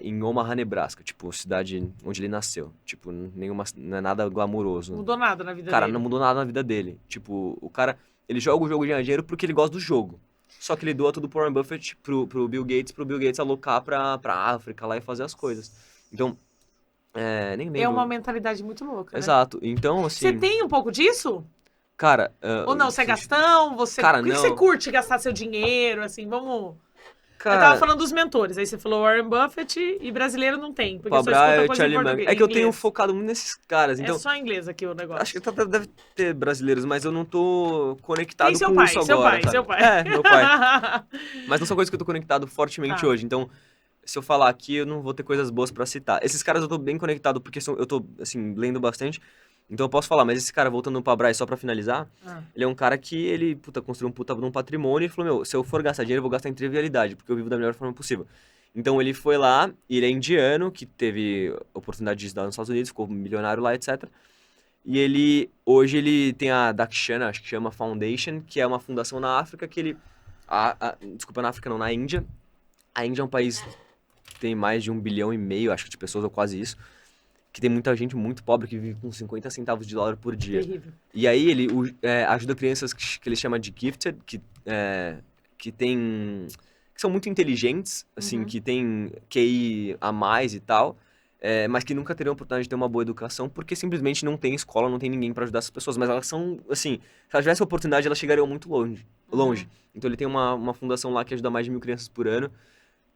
Em Omaha, Nebraska, tipo, cidade onde ele nasceu. Tipo, não é nada glamuroso. Não mudou nada na vida dele. Cara, não mudou nada na vida dele. Tipo, o cara, ele joga o jogo de dinheiro porque ele gosta do jogo. Só que ele doa tudo pro Warren Buffett, pro Bill Gates alocar pra África lá e fazer as coisas. Então, nem lembro. É uma mentalidade muito louca, né? Exato. Então, assim... Você tem um pouco disso? Cara... Ou não, você é gastão? Cara, Por que você curte gastar seu dinheiro, assim, vamos... Cara, eu tava falando dos mentores, aí você falou Warren Buffett e brasileiro não tem, porque Pabrai, só escuta coisa Charlie em português. Munger. É que eu tenho focado muito nesses caras, então... É só inglês aqui o negócio. Acho que deve ter brasileiros, mas eu não tô conectado tem seu com pai, isso seu agora. Seu pai. Meu pai. Mas não são coisas que eu tô conectado fortemente hoje, então... Se eu falar aqui, eu não vou ter coisas boas pra citar. Esses caras eu tô bem conectado, porque eu tô, assim, lendo bastante. Então eu posso falar, mas esse cara, voltando pra Braz, só pra finalizar, ele é um cara que ele, construiu um patrimônio e falou, se eu for gastar dinheiro, eu vou gastar em trivialidade, porque eu vivo da melhor forma possível. Então ele foi lá, ele é indiano, que teve oportunidade de estudar nos Estados Unidos, ficou milionário lá, etc. E hoje ele tem a Dakshana, acho que chama Foundation, que é uma fundação na África que ele... desculpa, na África não, na Índia. A Índia é um país que tem mais de 1,5 bilhão, acho que, de pessoas, ou quase isso. Que tem muita gente muito pobre que vive com 50 centavos de dólar por dia. Terrível. E aí ele ajuda crianças que ele chama de gifted, que são muito inteligentes, assim, que tem QI a mais e tal, mas que nunca teriam a oportunidade de ter uma boa educação, porque simplesmente não tem escola, não tem ninguém para ajudar essas pessoas. Mas elas são, assim, se elas tivessem a oportunidade, elas chegariam muito longe. Então ele tem uma fundação lá que ajuda mais de 1.000 crianças por ano,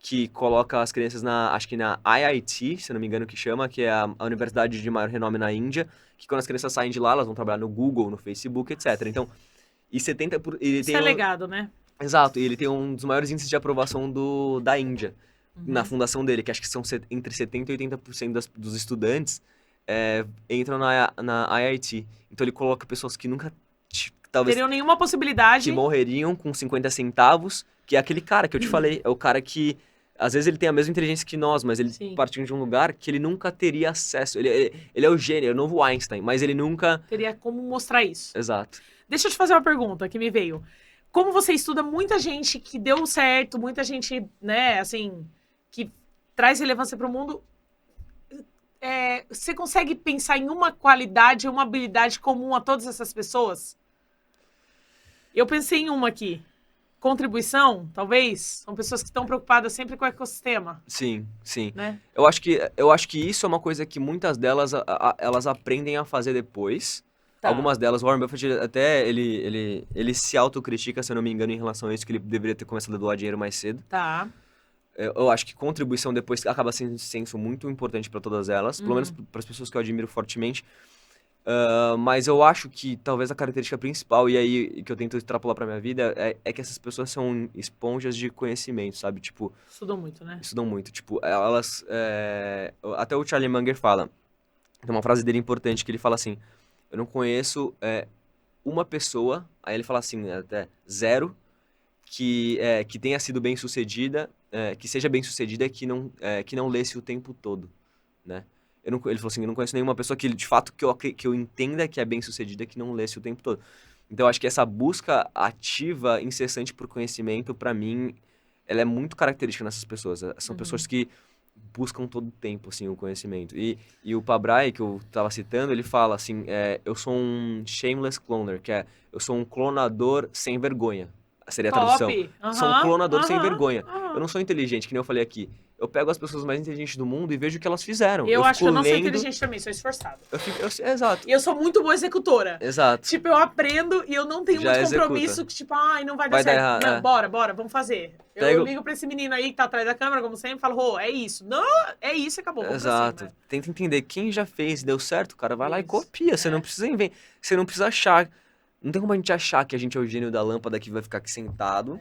que coloca as crianças acho que na IIT, se não me engano que chama, que é a universidade de maior renome na Índia, que quando as crianças saem de lá, elas vão trabalhar no Google, no Facebook, etc. Então, Isso é legado, né? Exato, e ele tem um dos maiores índices de aprovação da Índia, na fundação dele, que acho que são entre 70% e 80% dos estudantes entram na IIT. Então ele coloca pessoas que nunca, talvez... teriam nenhuma possibilidade. Que morreriam com 50 centavos, que é aquele cara que eu te falei, é o cara que... Às vezes ele tem a mesma inteligência que nós, mas ele partindo de um lugar que ele nunca teria acesso. Ele é o gênio, é o novo Einstein, mas ele nunca... Teria como mostrar isso. Exato. Deixa eu te fazer uma pergunta que me veio. como você estuda muita gente que deu certo, muita gente, né, assim, que traz relevância para o mundo, você consegue pensar em uma qualidade, uma habilidade comum a todas essas pessoas? Eu pensei em uma aqui. Contribuição, talvez? São pessoas que estão preocupadas sempre com o ecossistema. Sim, sim. Né? Eu acho que isso é uma coisa que muitas delas elas aprendem a fazer depois. Tá. Algumas delas, o Warren Buffett até ele se autocritica, se eu não me engano, em relação a isso, que ele deveria ter começado a doar dinheiro mais cedo. Tá. Eu acho que contribuição depois acaba sendo um senso muito importante para todas elas, pelo menos para as pessoas que eu admiro fortemente. Mas eu acho que talvez a característica principal, e aí que eu tento extrapolar pra minha vida, é que essas pessoas são esponjas de conhecimento, sabe? Tipo, Estudam muito, né? estudam muito. Tipo, elas. Até o Charlie Munger fala. Tem uma frase dele importante que ele fala assim: eu não conheço uma pessoa, aí ele fala assim, até zero, que tenha sido bem sucedida, que seja bem sucedida, que não lesse o tempo todo, né? Ele falou assim, eu não conheço nenhuma pessoa que, de fato, que eu entenda que é bem sucedida, que não lesse o tempo todo. Então, eu acho que essa busca ativa, incessante por conhecimento, pra mim, ela é muito característica nessas pessoas. São pessoas que buscam todo o tempo, assim, o conhecimento. E o Pabrai, que eu tava citando, ele fala assim, eu sou um shameless cloner, eu sou um clonador sem vergonha. Seria a tradução. Sou um clonador sem vergonha. Eu não sou inteligente, que nem eu falei aqui. Eu pego as pessoas mais inteligentes do mundo e vejo o que elas fizeram. Eu acho que eu não sou inteligente também, sou esforçada. Exato. E eu sou muito boa executora. Exato. Tipo, eu aprendo e eu não tenho muito compromisso que, tipo, não vai dar certo. Errado, não, bora, vamos fazer. Eu ligo pra esse menino aí que tá atrás da câmera, como sempre, e falo, é isso. Não, é isso, acabou. Exato. Tenta entender quem já fez, deu certo, cara, vai lá e copia. Você não precisa inventar, você não precisa achar. Não tem como a gente achar que a gente é o gênio da lâmpada que vai ficar aqui sentado.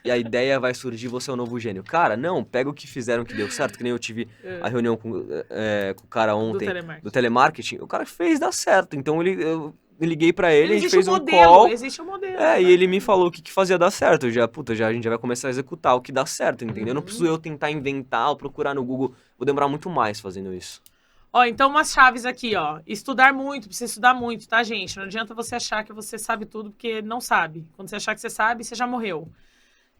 E a ideia vai surgir, você é o novo gênio. Cara, não, pega o que fizeram que deu certo, que nem eu tive a reunião com o cara ontem, do telemarketing. O cara fez dar certo, então eu liguei pra ele, a gente fez um call. Existe um modelo. E ele me falou o que fazia dar certo. A gente já vai começar a executar o que dá certo, entendeu? Não preciso eu tentar inventar ou procurar no Google. Vou demorar muito mais fazendo isso. Então umas chaves aqui, Estudar muito, precisa estudar muito, tá, gente? Não adianta você achar que você sabe tudo, porque não sabe. Quando você achar que você sabe, você já morreu.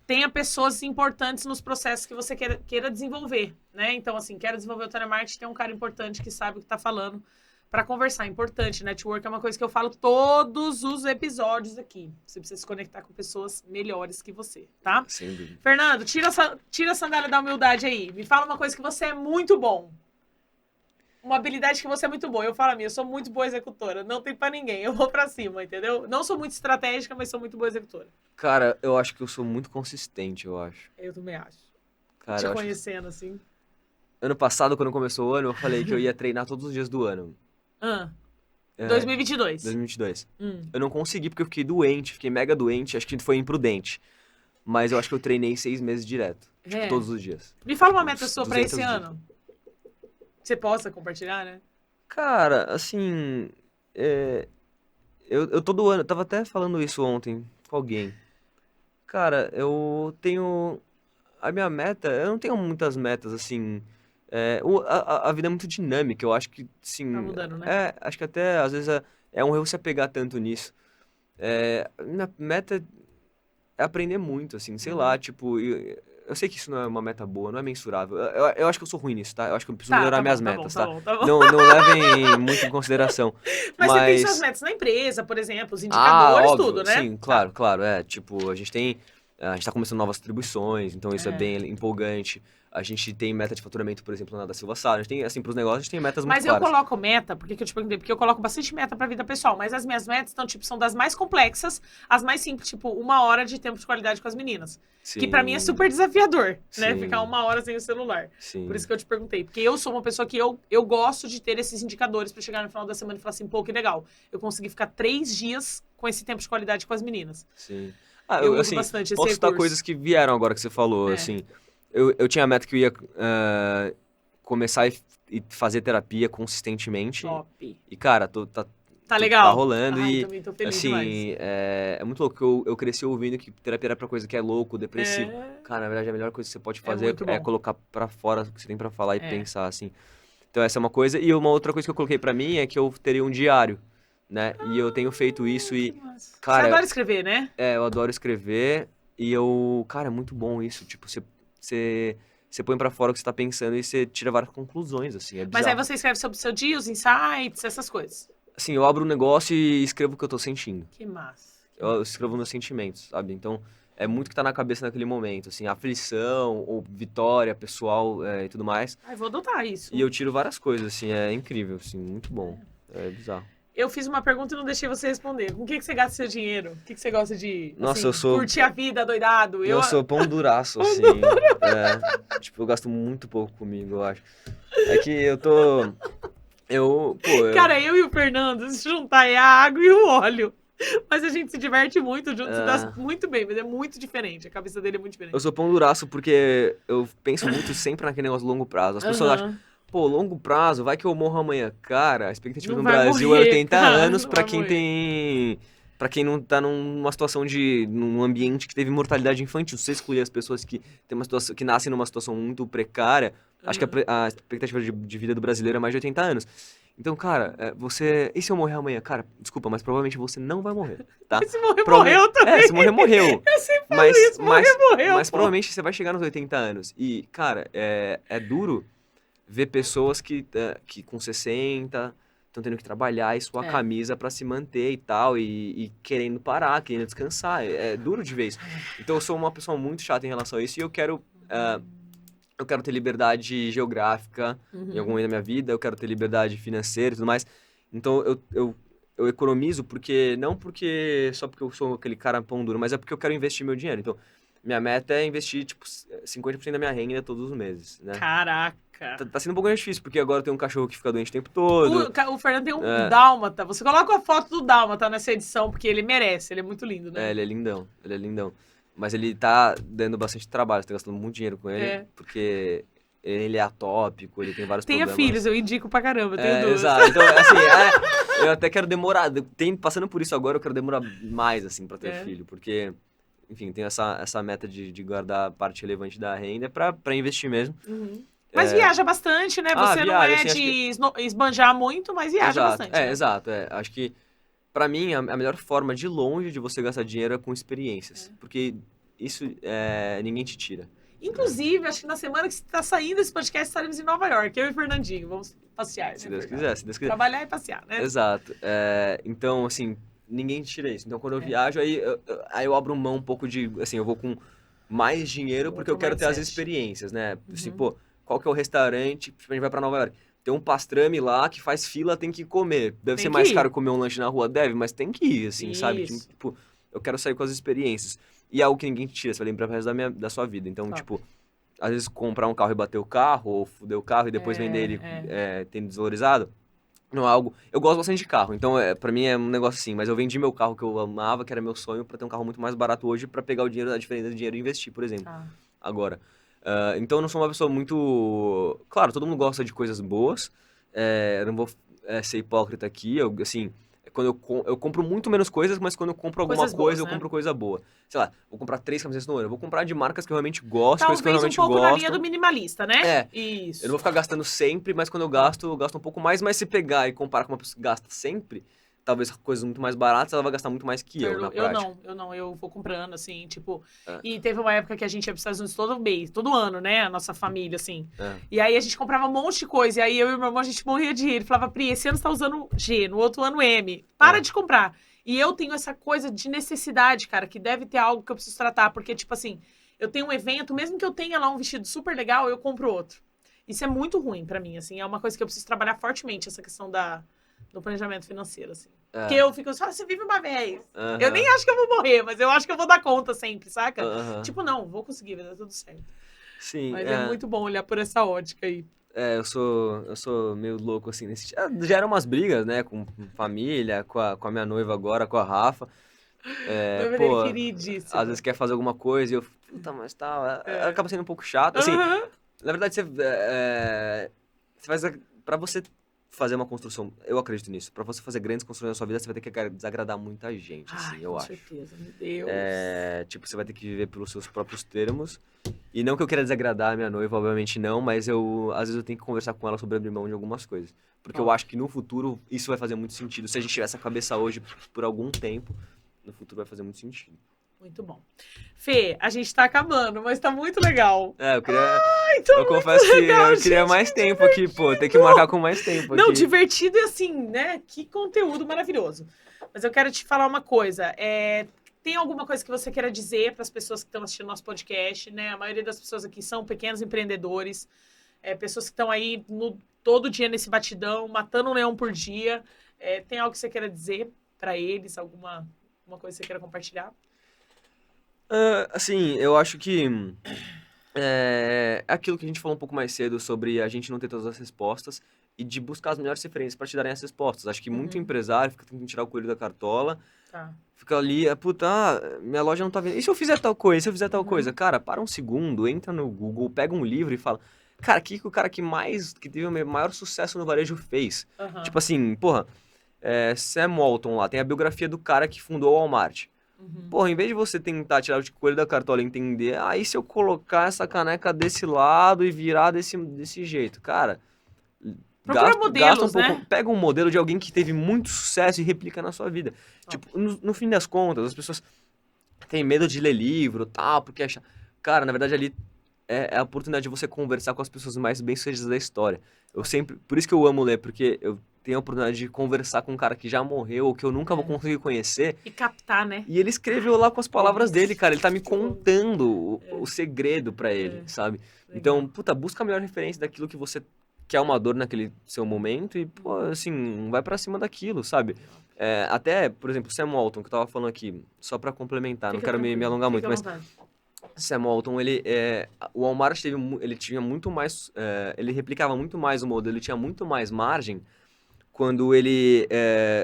Tenha pessoas importantes nos processos que você queira desenvolver, né? Então, assim, quero desenvolver o telemarketing, tem um cara importante que sabe o que tá falando para conversar. Importante, network é uma coisa que eu falo todos os episódios aqui. Você precisa se conectar com pessoas melhores que você, tá? Sem dúvida. Fernando, tira a sandália da humildade aí. Me fala uma coisa que você é muito bom. Uma habilidade que você é muito boa. Eu falo a minha, eu sou muito boa executora. Não tem pra ninguém. Eu vou pra cima, entendeu? Não sou muito estratégica, mas sou muito boa executora. Cara, eu acho que eu sou muito consistente, eu acho. Eu também acho. Cara, te conhecendo, assim. Ano passado, quando começou o ano, eu falei que eu ia treinar todos os dias do ano. 2022. 2022. Eu não consegui porque eu fiquei doente, fiquei mega doente. Acho que foi imprudente. Mas eu acho que eu treinei 6 meses direto. Tipo, todos os dias. Me fala uma meta sua pra esse ano. Você possa compartilhar, né? Cara, assim... eu todo ano... Eu tava até falando isso ontem com alguém. Cara, eu tenho... A minha meta... Eu não tenho muitas metas, assim... a vida é muito dinâmica. Eu acho que, sim... Tá mudando, né? Acho que até, às vezes, é um erro se apegar tanto nisso. Minha meta é aprender muito, assim. Sei lá, tipo... Eu sei que isso não é uma meta boa, não é mensurável. Eu acho que eu sou ruim nisso, tá? Eu acho que eu preciso melhorar minhas metas, tá? Bom. Não levem muito em consideração. Mas você tem suas metas na empresa, por exemplo, os indicadores, óbvio, tudo, né? Sim, claro. Tipo, a gente tá começando novas atribuições, então isso é bem empolgante. A gente tem meta de faturamento, por exemplo, na da Silva Sara. A gente tem, assim, pros negócios, a gente tem metas muito claras. Mas eu coloco meta, por que eu te perguntei? Porque eu coloco bastante meta pra vida pessoal, mas as minhas metas são das mais complexas, as mais simples, tipo, 1 hora de tempo de qualidade com as meninas. Sim. Que pra mim é super desafiador, né? Ficar 1 hora sem o celular. Sim. Por isso que eu te perguntei. Porque eu sou uma pessoa que eu gosto de ter esses indicadores pra chegar no final da semana e falar assim, pô, que legal. Eu consegui ficar 3 dias com esse tempo de qualidade com as meninas. Sim. Eu uso bastante esse posso recurso. citar coisas que vieram agora que você falou, assim... Eu tinha a meta que eu ia começar e fazer terapia consistentemente. Top. E, cara, tá legal. Tá rolando. E, também tô feliz assim, demais. É muito louco. Eu cresci ouvindo que terapia era pra coisa que é louco, depressivo. Cara, na verdade, a melhor coisa que você pode fazer é colocar pra fora o que você tem pra falar e pensar, assim. Então, essa é uma coisa. E uma outra coisa que eu coloquei pra mim é que eu teria um diário. né? E eu tenho feito isso e, Que massa. cara... Você adora escrever, né? eu adoro escrever e eu... Cara, é muito bom isso. Tipo, você põe pra fora o que você tá pensando e você tira várias conclusões, assim, é Mas aí bizarro. você escreve sobre o seu dia, os insights, essas coisas. Assim, eu abro um negócio e escrevo o que eu tô sentindo. Que massa. Eu escrevo meus sentimentos, sabe? Então, é muito o que tá na cabeça naquele momento, assim, aflição ou vitória pessoal e tudo mais. Ai, vou adotar isso. E eu tiro várias coisas, assim, é incrível, assim, muito bom. É bizarro. Eu fiz uma pergunta e não deixei você responder. Com o que você gasta seu dinheiro? O que você gosta de, Nossa, assim, eu sou... curtir a vida, doidado? Eu sou pão duraço, assim. Tipo, eu gasto muito pouco comigo, eu acho. É que eu tô... Cara, eu e o Fernando, se juntar é a água e o óleo. Mas a gente se diverte muito junto, se dá muito bem, mas é muito diferente. A cabeça dele é muito diferente. Eu sou pão duraço porque eu penso muito sempre naquele negócio longo prazo. As pessoas acham, pô, longo prazo, vai que eu morro amanhã. Cara, a expectativa Não no vai Brasil morrer, é 80 cara, anos não pra vai quem morrer. tem... Pra quem não tá numa situação num ambiente que teve mortalidade infantil. Se você excluir as pessoas que tem uma situação, que nascem numa situação muito precária, acho que a expectativa de vida do brasileiro é mais de 80 anos. Então, cara, e se eu morrer amanhã? Cara, desculpa, mas provavelmente você não vai morrer, tá? E se morrer, morreu também. Se morrer, morreu. Eu sempre falo isso, morreu. Mas provavelmente você vai chegar nos 80 anos. E, cara, é duro ver pessoas que com 60 estão tendo que trabalhar e suar camisa pra se manter e tal, e querendo parar, querendo descansar. É duro de ver isso. Então eu sou uma pessoa muito chata em relação a isso e eu quero ter liberdade geográfica em algum momento da minha vida, eu quero ter liberdade financeira e tudo mais. Então eu economizo só porque eu sou aquele cara pão duro, mas é porque eu quero investir meu dinheiro. Então, minha meta é investir, tipo, 50% da minha renda todos os meses, né? Caraca. Tá sendo um pouco mais difícil, porque agora eu tenho um cachorro que fica doente o tempo todo. O Fernando tem um dálmata. Você coloca a foto do dálmata nessa edição, porque ele merece. Ele é muito lindo, né? Ele é lindão. Mas ele tá dando bastante trabalho, você tá gastando muito dinheiro com ele, porque ele é atópico, ele tem vários problemas. Tenha filhos, eu indico pra caramba, tenho duas. Exato. Então, assim, eu até quero demorar, passando por isso agora, eu quero demorar mais, assim, pra ter filho, porque, enfim, tenho essa meta de guardar a parte relevante da renda pra investir mesmo. Mas viaja bastante, né? Você não é assim, de esbanjar muito, mas viaja bastante. Né? Exato. Acho que, pra mim, a melhor forma de longe de você gastar dinheiro é com experiências, porque isso ninguém te tira. Inclusive, acho que na semana que está saindo esse podcast, estaremos em Nova York, eu e o Fernandinho. Vamos passear, Se né, Deus quiser. Trabalhar e passear, né? Exato. Então, assim, ninguém tira isso. Então, quando eu viajo, aí eu abro mão um pouco de... Assim, eu vou com mais dinheiro porque eu quero ter as experiências, né? Assim, pô, qual que é o restaurante? Tipo, a gente vai pra Nova York. Tem um pastrame lá que faz fila, tem que comer. Deve ser mais caro comer um lanche na rua? Deve, mas tem que ir, assim, sabe? Tipo, eu quero sair com as experiências. E é algo que ninguém te tira, você vai lembrar pro resto da sua vida. Então, tipo, às vezes comprar um carro e bater o carro, ou fuder o carro e depois vender ele tendo desvalorizado, não é algo... Eu gosto bastante de carro, então pra mim é um negócio assim, mas eu vendi meu carro que eu amava, que era meu sonho, pra ter um carro muito mais barato hoje, pra pegar o dinheiro, a diferença do dinheiro e investir, por exemplo, agora. Então eu não sou uma pessoa muito... Claro, todo mundo gosta de coisas boas, eu não vou ser hipócrita aqui, assim... Quando eu compro muito menos coisas, mas quando eu compro alguma coisa, eu compro coisa boa. Sei lá, vou comprar 3 camisetas no ano. Eu vou comprar de marcas que eu realmente gosto, coisas que eu realmente gosto. Talvez um pouco na linha do minimalista, né? Isso. Eu não vou ficar gastando sempre, mas quando eu gasto um pouco mais. Mas se pegar e comparar com uma pessoa que gasta sempre, talvez coisas muito mais baratas, ela vai gastar muito mais que eu, na prática. Eu vou comprando, assim, tipo... E teve uma época que a gente ia para os Estados Unidos todo mês, todo ano, né? A nossa família, assim. E aí a gente comprava um monte de coisa, e aí eu e meu irmão, a gente morria de rir. Ele falava, Pri, esse ano você tá usando G, no outro ano M. Para de comprar. E eu tenho essa coisa de necessidade, cara, que deve ter algo que eu preciso tratar, porque, tipo assim, eu tenho um evento, mesmo que eu tenha lá um vestido super legal, eu compro outro. Isso é muito ruim pra mim, assim, é uma coisa que eu preciso trabalhar fortemente, essa questão do planejamento financeiro, assim. Porque eu fico só, você vive uma vez. Eu nem acho que eu vou morrer, mas eu acho que eu vou dar conta sempre, saca? Tipo, não, vou conseguir, vai dar tudo certo. Sim. Mas é muito bom olhar por essa ótica aí. Eu sou meio louco, assim, nesse... Já eram umas brigas, né, com família, com a minha noiva agora, com a Rafa. Noiva queridíssima. Às vezes quer fazer alguma coisa e eu, puta, mas tá... Acaba sendo um pouco chato, assim... Na verdade, você faz... Pra você fazer uma construção, eu acredito nisso, pra você fazer grandes construções na sua vida, você vai ter que desagradar muita gente, assim, eu acho. Com certeza, meu Deus. Tipo, você vai ter que viver pelos seus próprios termos. E não que eu queira desagradar a minha noiva, obviamente não, mas às vezes eu tenho que conversar com ela sobre abrir mão de algumas coisas. Porque eu acho que no futuro isso vai fazer muito sentido. Se a gente tiver essa cabeça hoje por algum tempo, no futuro vai fazer muito sentido. Muito bom. Fê, a gente tá acabando, mas tá muito legal. Eu queria... Então eu confesso legal, que eu queria mais tempo aqui, pô. Tem que marcar com mais tempo Não, aqui. divertido e assim, né? Que conteúdo maravilhoso. Mas eu quero te falar uma coisa. Tem alguma coisa que você queira dizer para as pessoas que estão assistindo nosso podcast, né? A maioria das pessoas aqui são pequenos empreendedores, pessoas que estão aí todo dia nesse batidão, matando um leão por dia. Tem algo que você queira dizer para eles? Alguma coisa que você queira compartilhar? Assim, eu acho que aquilo que a gente falou um pouco mais cedo sobre a gente não ter todas as respostas e de buscar as melhores referências para te darem as respostas. Acho que muito empresário fica tentando tirar o coelho da cartola, fica ali, minha loja não tá vendo. E se eu fizer tal coisa, se eu fizer tal coisa? Cara, para um segundo, entra no Google, pega um livro e fala, cara, o que o cara que teve o maior sucesso no varejo fez? Tipo assim, porra, Sam Walton lá, tem a biografia do cara que fundou o Walmart. Porra, em vez de você tentar tirar o coelho da cartola e entender, aí se eu colocar essa caneca desse lado e virar desse jeito, cara, gasta um pouco, né? Pega um modelo de alguém que teve muito sucesso e replica na sua vida. Tipo, no fim das contas, as pessoas têm medo de ler livro, tal, porque acha... Cara, na verdade ali é a oportunidade de você conversar com as pessoas mais bem-sucedidas da história. Por isso que eu amo ler, porque eu tenho a oportunidade de conversar com um cara que já morreu, ou que eu nunca vou conseguir conhecer. E captar, né? E ele escreveu lá com as palavras dele, cara. Ele tá me contando o segredo pra ele, sabe? Então, busca a melhor referência daquilo que você quer uma dor naquele seu momento e, pô, assim, vai pra cima daquilo, sabe? Até, por exemplo, Sam Walton, que eu tava falando aqui, só pra complementar, não quero me alongar muito, mas Sam Walton, o Walmart ele tinha muito mais, ele replicava muito mais o modelo, ele tinha muito mais margem quando ele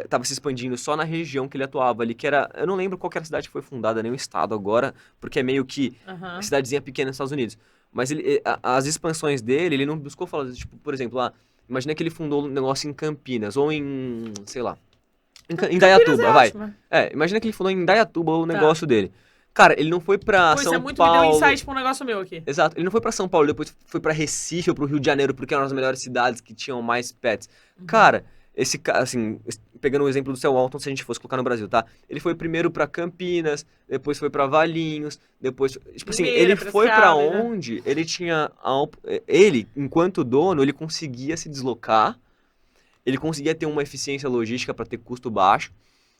estava se expandindo só na região que ele atuava ali, que era... Eu não lembro qual que era a cidade que foi fundada, nem o estado agora, porque é meio que cidadezinha pequena nos Estados Unidos. Mas as expansões dele, ele não buscou falar, tipo, por exemplo, imagina que ele fundou um negócio em Campinas, ou em, sei lá, em Indaiatuba, vai. Imagina que ele fundou em Indaiatuba o negócio dele. Cara, ele não foi pra São Paulo... me deu insight pra um negócio meu aqui. Exato. Ele não foi pra São Paulo, depois foi pra Recife ou pro Rio de Janeiro, porque eram as melhores cidades que tinham mais pets. Cara, esse cara, assim, pegando o exemplo do Sam Walton, se a gente fosse colocar no Brasil, tá? Ele foi primeiro pra Campinas, depois foi pra Valinhos, depois... Tipo assim, ele foi pra onde ele tinha... Ele, enquanto dono, ele conseguia se deslocar, ele conseguia ter uma eficiência logística pra ter custo baixo.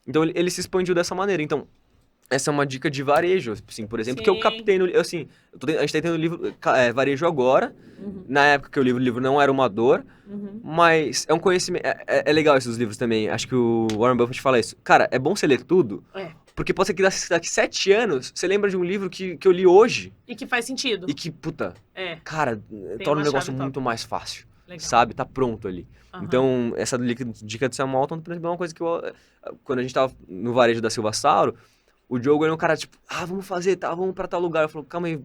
Então, ele se expandiu dessa maneira. Então... Essa é uma dica de varejo, assim, por exemplo, que eu captei no... Assim, a gente tá tendo livro varejo agora, na época que eu li o livro não era uma dor, mas é um conhecimento... É legal esses livros também, acho que o Warren Buffett fala isso. Cara, é bom você ler tudo, porque pode ser que daqui 7 anos você lembra de um livro que eu li hoje. E que faz sentido. E que, cara, torna o negócio muito mais fácil. Legal. Sabe? Tá pronto ali. Então, essa dica de Sam Walton, por exemplo, é uma coisa que quando a gente tava no varejo da Silva Sauro, o Diogo era um cara, tipo, vamos fazer, vamos pra tal lugar. Eu falei, calma aí.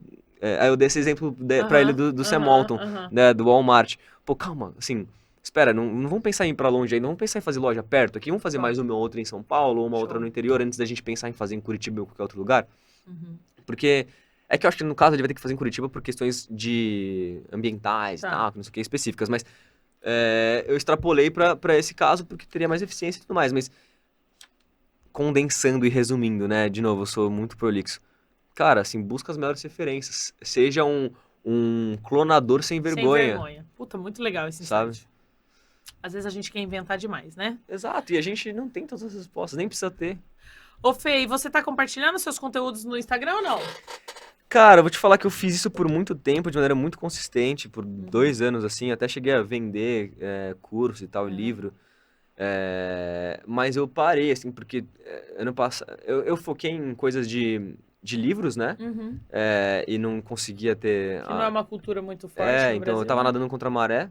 Aí eu dei esse exemplo pra ele do Sam Walton, né, do Walmart. Pô, calma, assim, espera, não vamos pensar em ir pra longe aí, não vamos pensar em fazer loja perto aqui, vamos fazer mais uma outra em São Paulo, ou uma outra no interior, antes da gente pensar em fazer em Curitiba ou qualquer outro lugar. Porque é que eu acho que no caso ele vai ter que fazer em Curitiba por questões de ambientais, tal, não sei o que, específicas, mas eu extrapolei pra esse caso porque teria mais eficiência e tudo mais, mas... Condensando e resumindo, né? De novo, eu sou muito prolixo. Cara, assim, busca as melhores referências. Seja um clonador sem vergonha. Sem vergonha. Puta, muito legal esse insight. Às vezes a gente quer inventar demais, né? Exato, e a gente não tem todas as respostas, nem precisa ter. Ô, Fê, e você tá compartilhando seus conteúdos no Instagram ou não? Cara, eu vou te falar que eu fiz isso por muito tempo, de maneira muito consistente, por 2 anos, assim. Até cheguei a vender curso e tal, livro. Mas eu parei, assim, porque ano passado... Eu foquei em coisas de livros, né? E não conseguia ter... Que não é uma cultura muito forte no então Brasil, eu tava né? nadando contra a maré.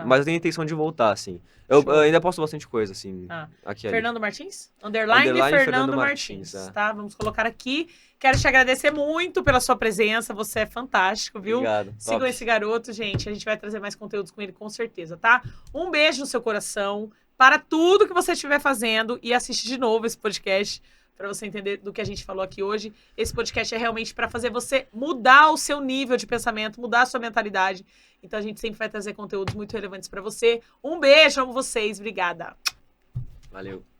Mas eu tenho a intenção de voltar, assim. Eu ainda posto bastante coisa, assim, aqui ali. Fernando Martins? Underline Fernando Martins, tá? Vamos colocar aqui. Quero te agradecer muito pela sua presença. Você é fantástico, viu? Obrigado. Sigam esse garoto, gente. A gente vai trazer mais conteúdos com ele, com certeza, tá? Um beijo no seu coração. Para tudo que você estiver fazendo e assiste de novo esse podcast, para você entender do que a gente falou aqui hoje. Esse podcast é realmente para fazer você mudar o seu nível de pensamento, mudar a sua mentalidade. Então a gente sempre vai trazer conteúdos muito relevantes para você. Um beijo, amo vocês, obrigada. Valeu.